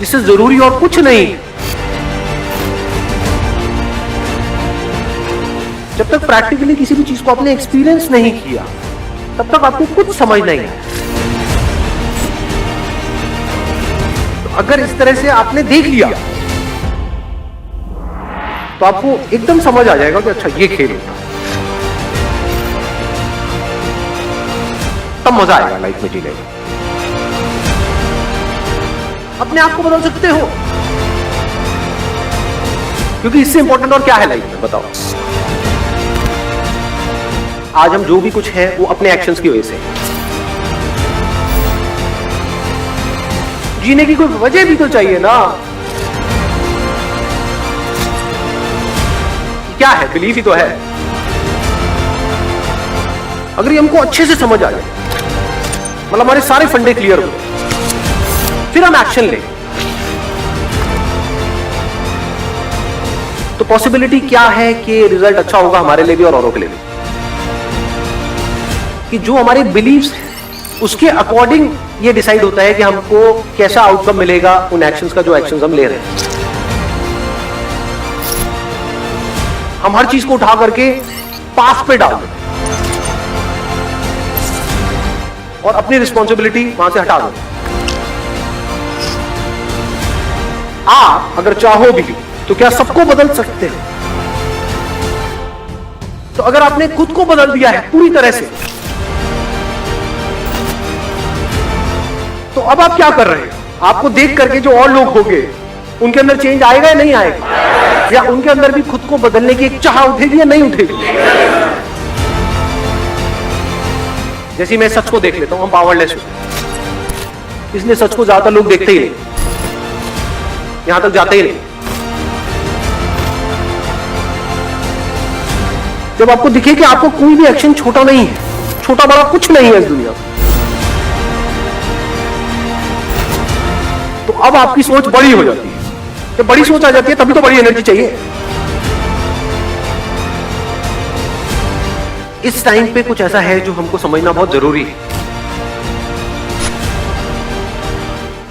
Speaker 1: इससे जरूरी और कुछ नहीं। जब तक प्रैक्टिकली किसी भी चीज को आपने एक्सपीरियंस नहीं किया तब तक आपको कुछ समझ नहीं आया। तो अगर इस तरह से आपने देख लिया तो आपको एकदम समझ आ जाएगा कि अच्छा ये खेल होता है, तब मजा आएगा लाइफ में जीने में। अपने आप को बदल सकते हो, क्योंकि इससे इंपॉर्टेंट और क्या है लाइफ में, बताओ। आज हम जो भी कुछ है वो अपने एक्शंस की वजह से। जीने की कोई वजह भी तो चाहिए ना। क्या है? बिलीफ ही तो है। अगर ये हमको अच्छे से समझ आ जाए, मतलब हमारे सारे फंडे क्लियर हो, फिर हम एक्शन लें, तो पॉसिबिलिटी क्या है कि रिजल्ट अच्छा होगा हमारे लिए भी और औरों के लिए भी। कि जो हमारे बिलीव्स उसके अकॉर्डिंग ये डिसाइड होता है कि हमको कैसा आउटकम मिलेगा उन एक्शंस का, जो एक्शंस हम ले रहे हैं। हम हर चीज को उठा करके पास पे डाल दें और अपनी रिस्पॉन्सिबिलिटी वहां से हटा दें। आप अगर चाहो भी तो क्या सबको बदल सकते हो? तो अगर आपने खुद को बदल दिया है पूरी तरह से, तो अब आप क्या कर रहे हैं? आपको देख करके जो और लोग होंगे उनके अंदर चेंज आएगा या नहीं आएगा? या उनके अंदर भी खुद को बदलने की एक चाह उठेगी या नहीं उठेगी? जैसे मैं सच को देख लेता हूं, हम पावरलेस होते हैं, इसलिए सच को ज्यादातर लोग देखते ही नहीं, यहां तक जाते ही नहीं। जब आपको दिखे कि आपको कोई भी एक्शन छोटा नहीं है, छोटा बड़ा कुछ नहीं है इस दुनिया में, तो अब आपकी सोच बड़ी हो जाती है। जब बड़ी सोच आ जाती है तभी तो बड़ी एनर्जी चाहिए। इस टाइम पे कुछ ऐसा है जो हमको समझना बहुत जरूरी है।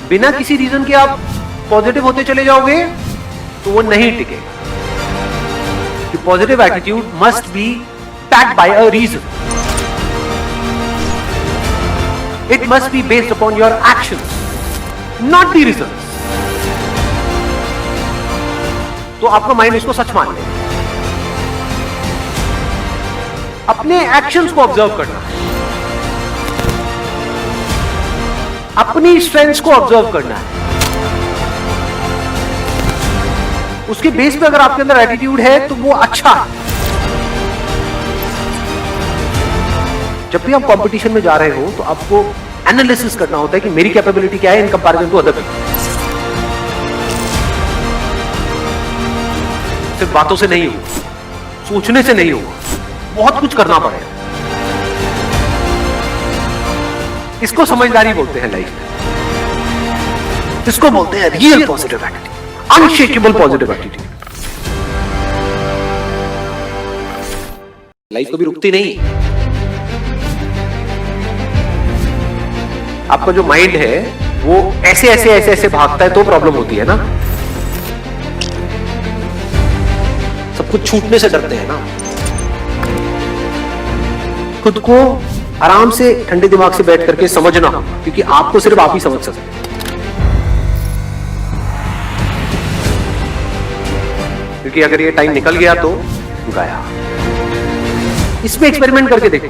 Speaker 1: बिना किसी रीजन के आप पॉजिटिव होते चले जाओगे तो वो नहीं टिकेगा। कि positive attitude must be backed by a reason. It must be based upon your actions, not the results. तो आपका माइंड इसको सच मान ले। अपने एक्शंस को ऑब्जर्व करना है, अपनी स्ट्रेंथ्स को ऑब्जर्व करना है। उसके बेस पे अगर आपके अंदर एटीट्यूड है तो वो अच्छा है। जब भी आप कंपटीशन में जा रहे हो तो आपको एनालिसिस करना होता है कि मेरी कैपेबिलिटी क्या है in comparison to other people. सिर्फ बातों से नहीं होगा, सोचने से नहीं होगा, बहुत कुछ करना पड़ेगा। इसको समझदारी बोलते हैं लाइफ में। इसको बोलते हैं real positive attitude, unshakeable positive attitude. Life कभी रुकती नहीं। आपका जो माइंड है वो ऐसे ऐसे ऐसे ऐसे भागता है तो प्रॉब्लम होती है ना। सब कुछ छूटने से डरते हैं ना। खुद को आराम से ठंडे दिमाग से बैठ करके समझना, क्योंकि आपको सिर्फ आप ही समझ सकते हैं। क्योंकि अगर ये टाइम निकल गया तो गया। इसमें एक्सपेरिमेंट करके देखो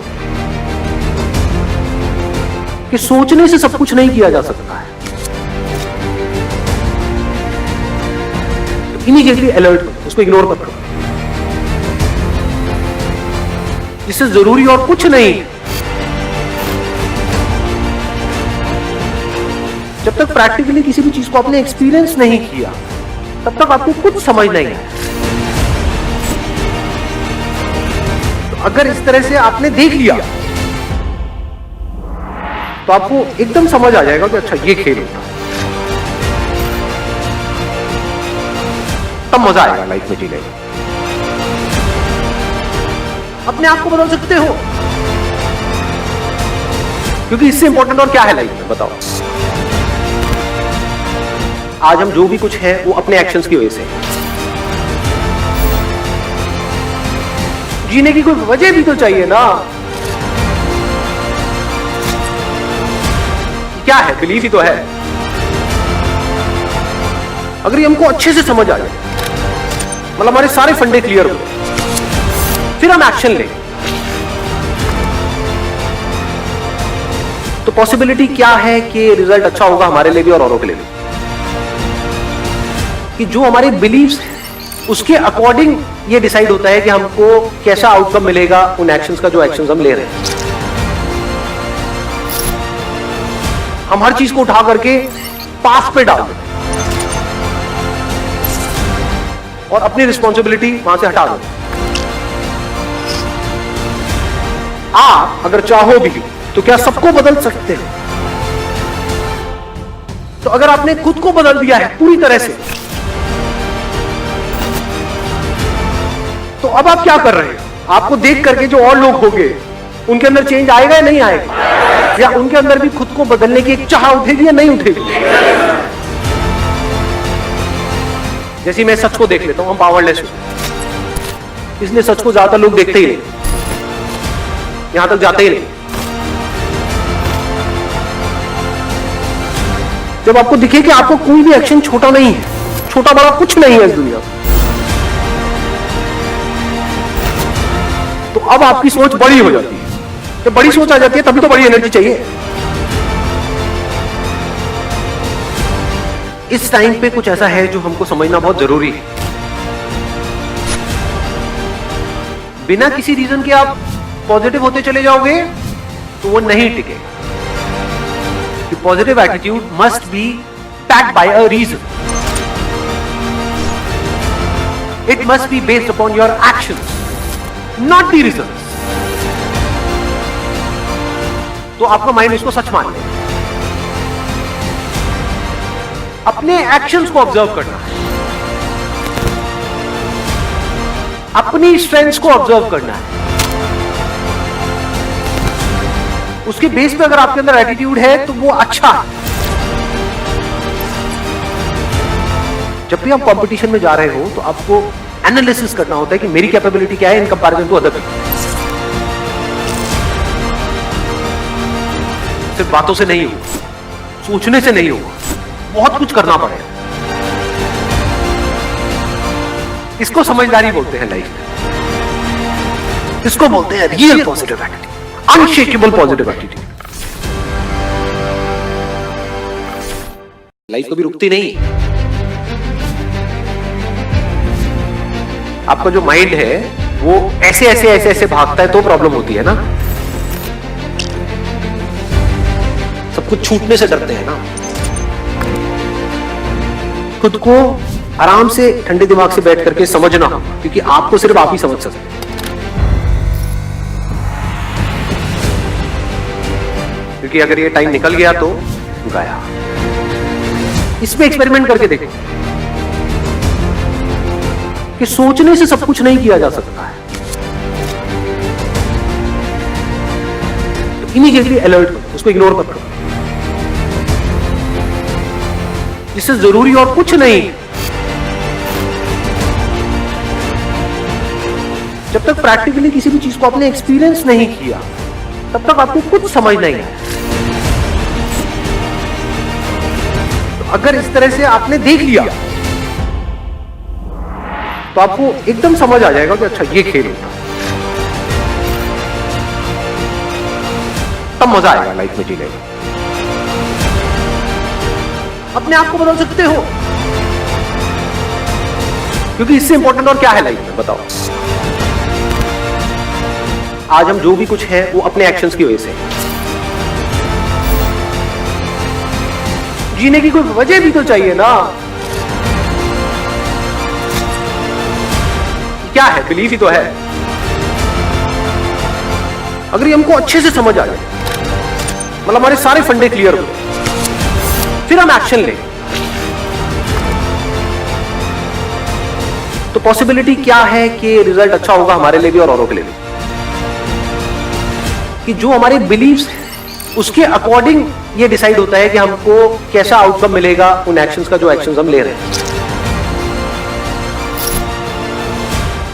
Speaker 1: कि सोचने से सब कुछ नहीं किया जा सकता है। तो इमीडिएटली अलर्ट करो, उसको इग्नोर मत करो। इससे जरूरी और कुछ नहीं। जब तक प्रैक्टिकली किसी भी चीज को आपने एक्सपीरियंस नहीं किया तब तक आपको कुछ समझ नहीं आया। तो अगर इस तरह से आपने देख लिया तो आपको एकदम समझ आ जाएगा कि अच्छा ये खेल होता है, तब मजा आएगा लाइफ में जीने में। अपने आप को बदल सकते हो, क्योंकि इससे इंपॉर्टेंट और क्या है लाइफ में, बताओ। आज हम जो भी कुछ है वो अपने एक्शंस की वजह से। जीने की कोई वजह भी तो चाहिए ना। क्या है? बिलीफ ही तो है। अगर ये हमको अच्छे से समझ आ जाए, मतलब हमारे सारे फंडे क्लियर हो, फिर हम एक्शन लें, तो पॉसिबिलिटी क्या है कि रिजल्ट अच्छा होगा हमारे लिए भी और औरों के लिए भी। कि जो हमारे बिलीव्स हैं उसके अकॉर्डिंग ये डिसाइड होता है कि हमको कैसा आउटकम मिलेगा उन एक्शंस का, जो एक्शंस हम ले रहे हैं। हम हर चीज को उठा करके पास पे डाल दें और अपनी रिस्पॉन्सिबिलिटी वहां से हटा दो। आप अगर चाहो भी तो क्या सबको बदल सकते हैं? तो अगर आपने खुद को बदल दिया है पूरी तरह से, तो अब आप क्या कर रहे हैं? आपको देख करके जो और लोग होंगे उनके अंदर चेंज आएगा या नहीं आएगा? या उनके अंदर भी खुद को बदलने की एक चाह उठेगी या नहीं उठेगी? जैसे मैं सच को देख लेता हूं, हम पावरलेस होते, इसलिए सच को ज्यादातर लोग देखते ही नहीं, यहां तक जाते ही नहीं। जब आपको दिखे कि आपको कोई भी एक्शन छोटा नहीं है, छोटा बड़ा कुछ नहीं है इस दुनिया में, तो अब आपकी सोच बड़ी हो जाती है। जब बड़ी सोच आ जाती है तभी तो बड़ी एनर्जी चाहिए। इस टाइम पे कुछ ऐसा है जो हमको समझना बहुत जरूरी है। बिना किसी रीजन के आप पॉजिटिव होते चले जाओगे तो वो नहीं टिके। Positive attitude must be backed by a reason. It must be based upon your actions, not the results. तो आपका माइंड इसको सच मान ले। अपने एक्शंस को ऑब्जर्व करना है, अपनी स्ट्रेंथ्स को ऑब्जर्व करना है। उसके बेस पे अगर आपके अंदर एटीट्यूड है तो वो अच्छा है। जब भी आप कंपटीशन में जा रहे हो तो आपको एनालिसिस करना होता है कि मेरी कैपेबिलिटी क्या है in comparison to other people. सिर्फ बातों से नहीं होगा, सोचने से नहीं होगा, बहुत कुछ करना पड़ेगा। इसको समझदारी बोलते हैं लाइफ में। इसको बोलते हैं real positive attitude, unshakeable positive attitude. Life कभी रुकती नहीं। आपका जो माइंड है वो ऐसे ऐसे ऐसे ऐसे भागता है तो प्रॉब्लम होती है ना। सब कुछ छूटने से डरते हैं ना। खुद को आराम से ठंडे दिमाग से बैठ करके समझना, क्योंकि आपको सिर्फ आप ही समझ सकते हैं। क्योंकि अगर ये टाइम निकल गया तो गया। इसमें एक्सपेरिमेंट करके देखो कि सोचने से सब कुछ नहीं किया जा सकता है। तो इमीडिएटली अलर्ट करो, उसको इग्नोर मत करो। इससे जरूरी और कुछ नहीं। जब तक प्रैक्टिकली किसी भी चीज को आपने एक्सपीरियंस नहीं किया तब तक आपको कुछ समझ नहीं आया। तो अगर इस तरह से आपने देख लिया तो आपको एकदम समझ आ जाएगा कि अच्छा ये खेल होता है। तब मजा आएगा लाइफ में जीने में। अपने आप को बदल सकते हो, क्योंकि इससे इंपॉर्टेंट और क्या है लाइफ में, बताओ। आज हम जो भी कुछ है वो अपने एक्शंस की वजह से। जीने की कोई वजह भी तो चाहिए ना। क्या है? बिलीफ ही तो है। अगर ये हमको अच्छे से समझ आ जाए, मतलब हमारे सारे फंडे क्लियर हो, फिर हम एक्शन लें, तो पॉसिबिलिटी क्या है कि रिजल्ट अच्छा होगा हमारे लिए भी और औरों के लिए भी। कि जो हमारे बिलीव्स हैं उसके अकॉर्डिंग ये डिसाइड होता है कि हमको कैसा आउटकम मिलेगा उन एक्शंस का, जो एक्शंस हम ले रहे हैं।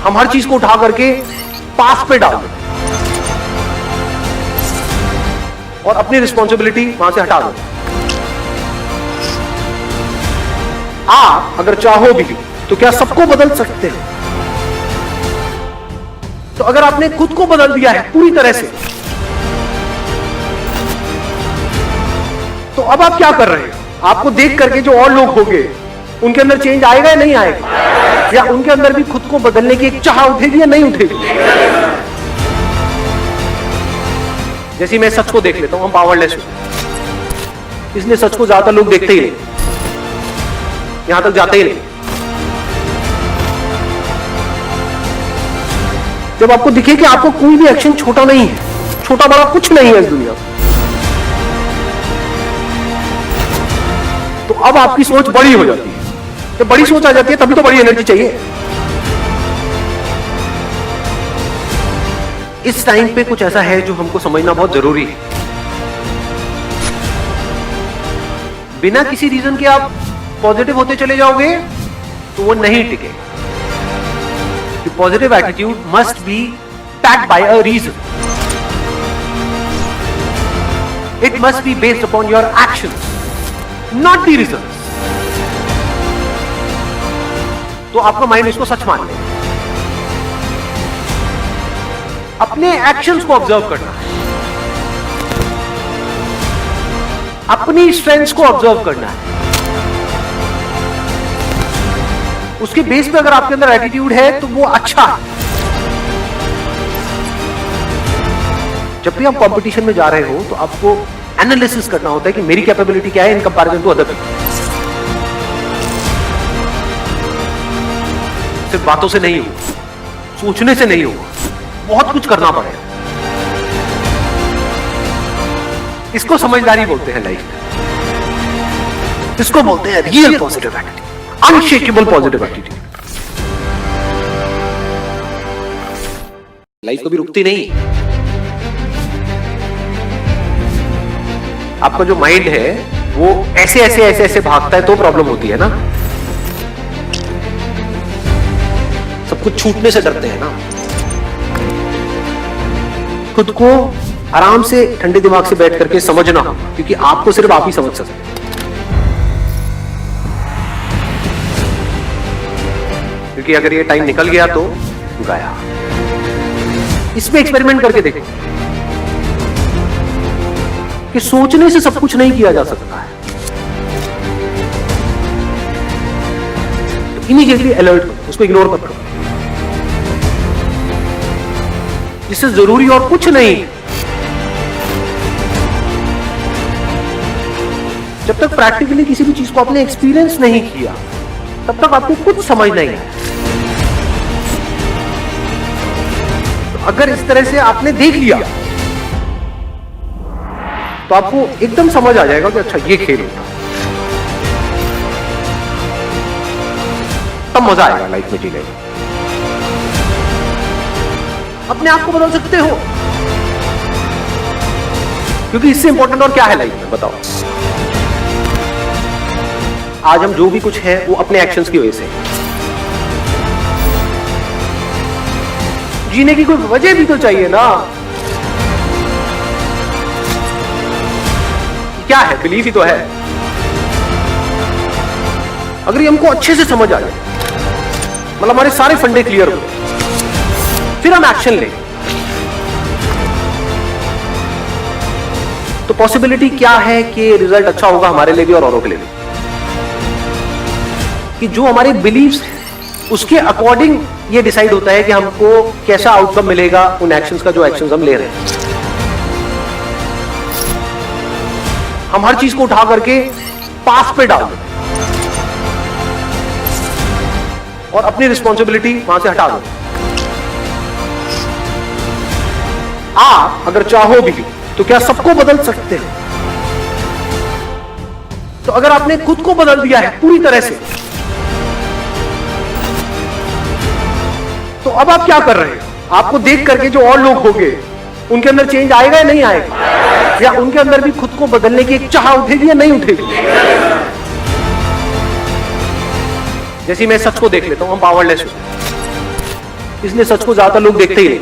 Speaker 1: हम हर चीज को उठा करके पास पे डाल दो और अपनी रिस्पॉन्सिबिलिटी वहां से हटा दो। आप अगर चाहो भी तो क्या सबको बदल सकते हैं? तो अगर आपने खुद को बदल दिया है पूरी तरह से, तो अब आप क्या कर रहे हैं? आपको देख करके जो और लोग होंगे उनके अंदर चेंज आएगा या नहीं आएगा? या उनके अंदर भी खुद को बदलने की एक चाह उठेगी या नहीं उठेगी? जैसे मैं सच को देख लेता हूं, हम पावरलेस हो, इसलिए सच को ज्यादातर लोग देखते ही नहीं, यहां तक जाते ही नहीं। जब आपको दिखे कि आपको कोई भी एक्शन छोटा नहीं है, छोटा बड़ा कुछ नहीं है इस दुनिया में, तो अब आपकी सोच बड़ी हो जाती है। जब बड़ी सोच आ जाती है तभी तो बड़ी एनर्जी चाहिए। इस टाइम पे कुछ ऐसा है जो हमको समझना बहुत जरूरी है। बिना किसी रीजन के आप पॉजिटिव होते चले जाओगे तो वो नहीं टिके। Positive attitude must be backed by a reason. It must be based upon your actions, not the reason. तो आपका माइंड इसको सच मान ले। अपने एक्शंस को ऑब्जर्व करना है, अपनी स्ट्रेंथ्स को ऑब्जर्व करना है। उसके बेस पे अगर आपके अंदर एटीट्यूड है तो वो अच्छा है। जब भी आप कंपटीशन में जा रहे हो तो आपको एनालिसिस करना होता है कि मेरी कैपेबिलिटी क्या है in comparison to other people. सिर्फ बातों से नहीं होगा, सोचने से नहीं होगा, बहुत कुछ करना पड़ेगा। इसको समझदारी बोलते हैं लाइफ में। इसको बोलते हैं real positive attitude, unshakeable positive attitude. Life कभी रुकती नहीं। आपका जो माइंड है वो ऐसे ऐसे ऐसे ऐसे भागता है तो प्रॉब्लम होती है ना। सब कुछ छूटने से डरते हैं ना। खुद को आराम से ठंडे दिमाग से बैठ करके समझना, क्योंकि आपको सिर्फ आप ही समझ सकते हैं। क्योंकि अगर ये टाइम निकल गया तो गया। इसमें एक्सपेरिमेंट करके देखो कि सोचने से सब कुछ नहीं किया जा सकता है। तो इमीडिएटली अलर्ट करो, उसको इग्नोर मत करो। इससे जरूरी और कुछ नहीं। जब तक प्रैक्टिकली किसी भी चीज को आपने एक्सपीरियंस नहीं किया तब तक आपको कुछ समझ नहीं आया। तो अगर इस तरह से आपने देख लिया तो आपको एकदम समझ आ जाएगा कि अच्छा ये खेल होता, तब मजा आएगा लाइफ में जीने में। अपने आप को बदल सकते हो, क्योंकि इससे इंपॉर्टेंट और क्या है लाइफ में, बताओ। आज हम जो भी कुछ है वो अपने एक्शंस की वजह से। जीने की कोई वजह भी तो चाहिए ना। क्या है? बिलीफ ही तो है। अगर ये हमको अच्छे से समझ आ जाए, मतलब हमारे सारे फंडे क्लियर हो, फिर हम एक्शन लें, तो पॉसिबिलिटी क्या है कि रिजल्ट अच्छा होगा हमारे लिए भी और औरों के लिए भी। कि जो हमारे बिलीव्स हैं उसके अकॉर्डिंग ये डिसाइड होता है कि हमको कैसा आउटकम मिलेगा उन एक्शंस का, जो एक्शंस हम ले रहे हैं। हम हर चीज को उठा करके पास पे डाल देते और अपनी रिस्पॉन्सिबिलिटी वहां से हटा दो। आप अगर चाहो भी तो क्या सबको बदल सकते हैं? तो अगर आपने खुद को बदल दिया है पूरी तरह से, तो अब आप क्या कर रहे हैं? आपको देख करके जो और लोग होंगे उनके अंदर चेंज आएगा या नहीं आएगा? या उनके अंदर भी खुद को बदलने की एक चाह उठेगी या नहीं उठेगी? जैसे मैं सच को देख लेता हूं, हम पावरलेस हो, इसलिए सच को ज्यादातर लोग देखते ही नहीं।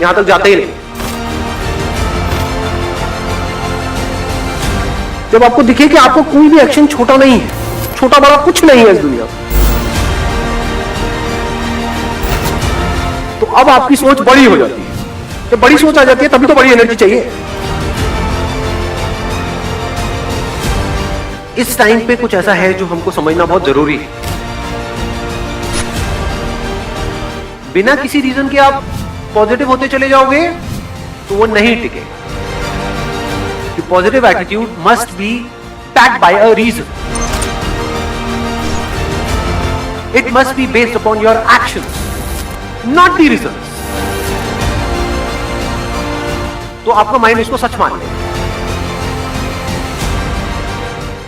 Speaker 1: यहां तक जाते ही नहीं। जब आपको दिखे कि आपको कोई भी एक्शन छोटा नहीं है, छोटा बड़ा कुछ नहीं है इस दुनिया में, तो अब आपकी सोच बड़ी हो जाती है। जब बड़ी सोच आ जाती है तभी तो बड़ी एनर्जी चाहिए। इस टाइम पे कुछ ऐसा है जो हमको समझना बहुत जरूरी है। बिना किसी रीजन के आप पॉजिटिव होते चले जाओगे तो वो नहीं टिकेगा। Positive attitude must be backed by a reason. It must be based upon your actions, not the reasons. तो आपका माइंड इसको सच मान ले।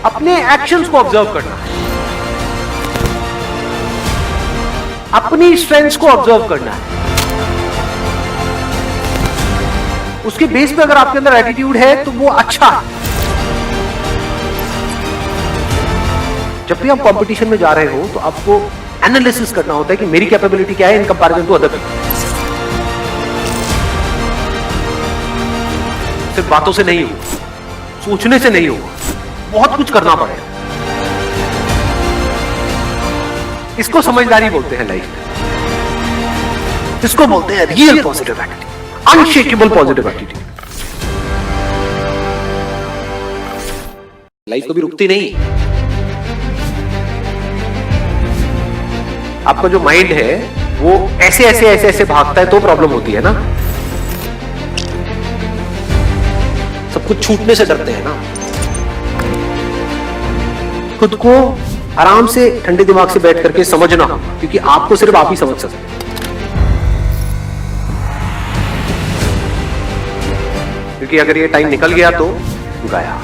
Speaker 1: अपने एक्शंस को ऑब्जर्व करना है, अपनी स्ट्रेंथ्स को ऑब्जर्व करना है। उसके बेस पे अगर आपके अंदर एटीट्यूड है तो वो अच्छा है। जब भी आप कंपटीशन में जा रहे हो तो आपको एनालिसिस करना होता है कि मेरी कैपेबिलिटी क्या है in comparison to other people. सिर्फ बातों से नहीं होगा, सोचने से नहीं होगा, बहुत कुछ करना पड़ेगा। इसको समझदारी बोलते हैं लाइफ में। इसको बोलते हैं real positive attitude, unshakeable positive attitude. Life कभी रुकती नहीं। आपका जो माइंड है वो ऐसे ऐसे ऐसे ऐसे भागता है तो प्रॉब्लम होती है ना। सब कुछ छूटने से डरते हैं ना। खुद को आराम से ठंडे दिमाग से बैठ करके समझना, क्योंकि आपको सिर्फ आप ही समझ सकते हैं। क्योंकि अगर ये टाइम निकल गया तो गया।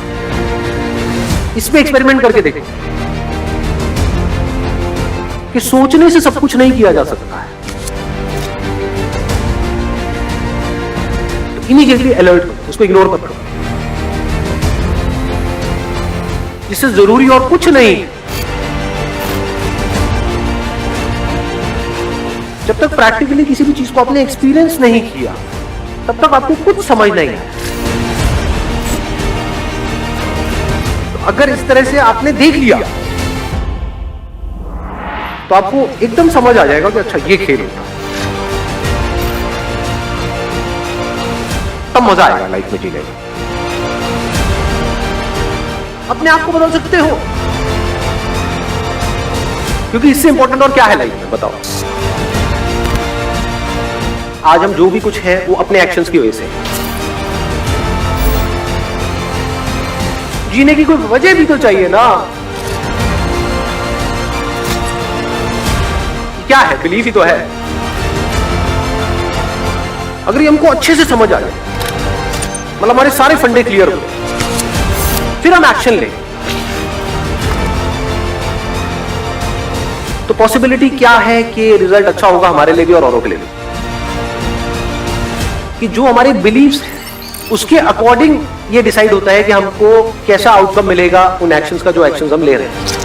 Speaker 1: इसमें एक्सपेरिमेंट करके देखो कि सोचने से सब कुछ नहीं किया जा सकता है। तो इमीडिएटली अलर्ट करो, उसको इग्नोर मत करो। इससे जरूरी और कुछ नहीं। जब तक प्रैक्टिकली किसी भी चीज को आपने एक्सपीरियंस नहीं किया तब तक आपको कुछ समझ नहीं आया। तो अगर इस तरह से आपने देख लिया तो आपको एकदम समझ आ जाएगा कि अच्छा ये खेल होता है। तब मजा आएगा लाइफ में जीने में। अपने आप को बदल सकते हो, क्योंकि इससे इंपॉर्टेंट और क्या है लाइफ में, बताओ। आज हम जो भी कुछ है वो अपने एक्शंस की वजह से। जीने की कोई वजह भी तो चाहिए ना। क्या है? बिलीफ ही तो है। अगर ये हमको अच्छे से समझ आ जाए, मतलब हमारे सारे फंडे क्लियर हो, फिर हम एक्शन लें, तो पॉसिबिलिटी क्या है कि रिजल्ट अच्छा होगा हमारे लिए भी और औरों के लिए भी। कि जो हमारे बिलीव्स हैं उसके अकॉर्डिंग ये डिसाइड होता है कि हमको कैसा आउटकम मिलेगा उन एक्शंस का, जो एक्शंस हम ले रहे हैं।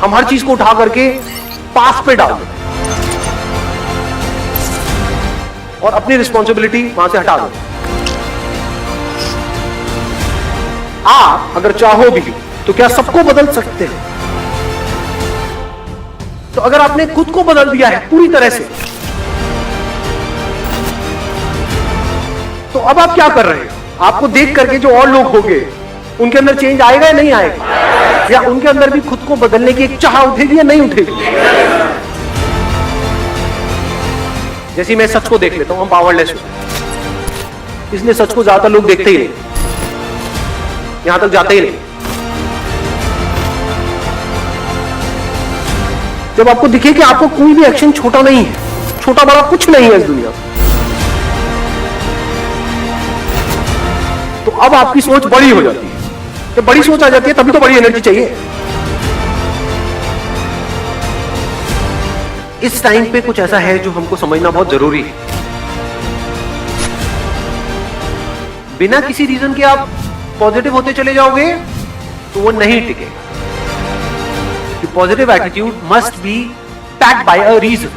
Speaker 1: हम हर चीज को उठा करके पास पे डाल दें और अपनी रिस्पॉन्सिबिलिटी वहां से हटा दो। आप अगर चाहो भी तो क्या सबको बदल सकते हो? तो अगर आपने खुद को बदल दिया है पूरी तरह से, तो अब आप क्या कर रहे हो? आपको देख करके जो और लोग होंगे उनके अंदर चेंज आएगा या नहीं आएगा? या उनके अंदर भी खुद को बदलने की एक चाह उठेगी या नहीं उठेगी? जैसे मैं सच को देख लेता हूं, हम पावरलेस होते हैं, इसलिए सच को ज्यादातर लोग देखते ही नहीं, यहां तक जाते ही नहीं। जब आपको दिखे कि आपको कोई भी एक्शन छोटा नहीं है, छोटा बड़ा कुछ नहीं है इस दुनिया में, तो अब आपकी सोच बड़ी हो जाती है। जब बड़ी सोच आ जाती है तभी तो बड़ी एनर्जी चाहिए। इस टाइम पे कुछ ऐसा है जो हमको समझना बहुत जरूरी है। बिना किसी रीजन के आप पॉजिटिव होते चले जाओगे तो वो नहीं टिकेगा। Positive attitude must be backed by a reason.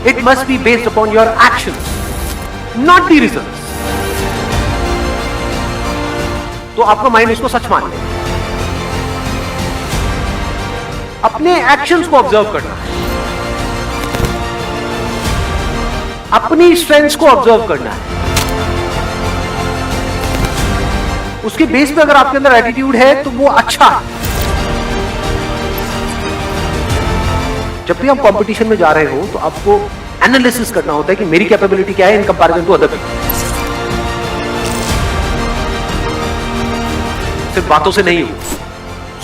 Speaker 1: It must be based upon your actions, not the results. तो आपका माइंड उसको सच मान ले। अपने एक्शंस को ऑब्जर्व करना है, अपनी स्ट्रेंथ्स को ऑब्जर्व करना है। उसके बेस पे अगर आपके अंदर एटीट्यूड है तो वो अच्छा है। जब भी आप कंपटीशन में जा रहे हो तो आपको एनालिसिस करना होता है कि मेरी कैपेबिलिटी क्या है in comparison to other people. सिर्फ बातों से नहीं होगा,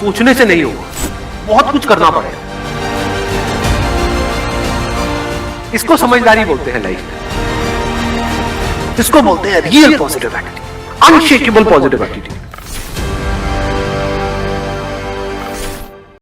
Speaker 1: सोचने से नहीं होगा, बहुत कुछ करना पड़ेगा। इसको समझदारी बोलते हैं लाइफ में। इसको बोलते हैं real positive attitude, unshakeable positive attitude.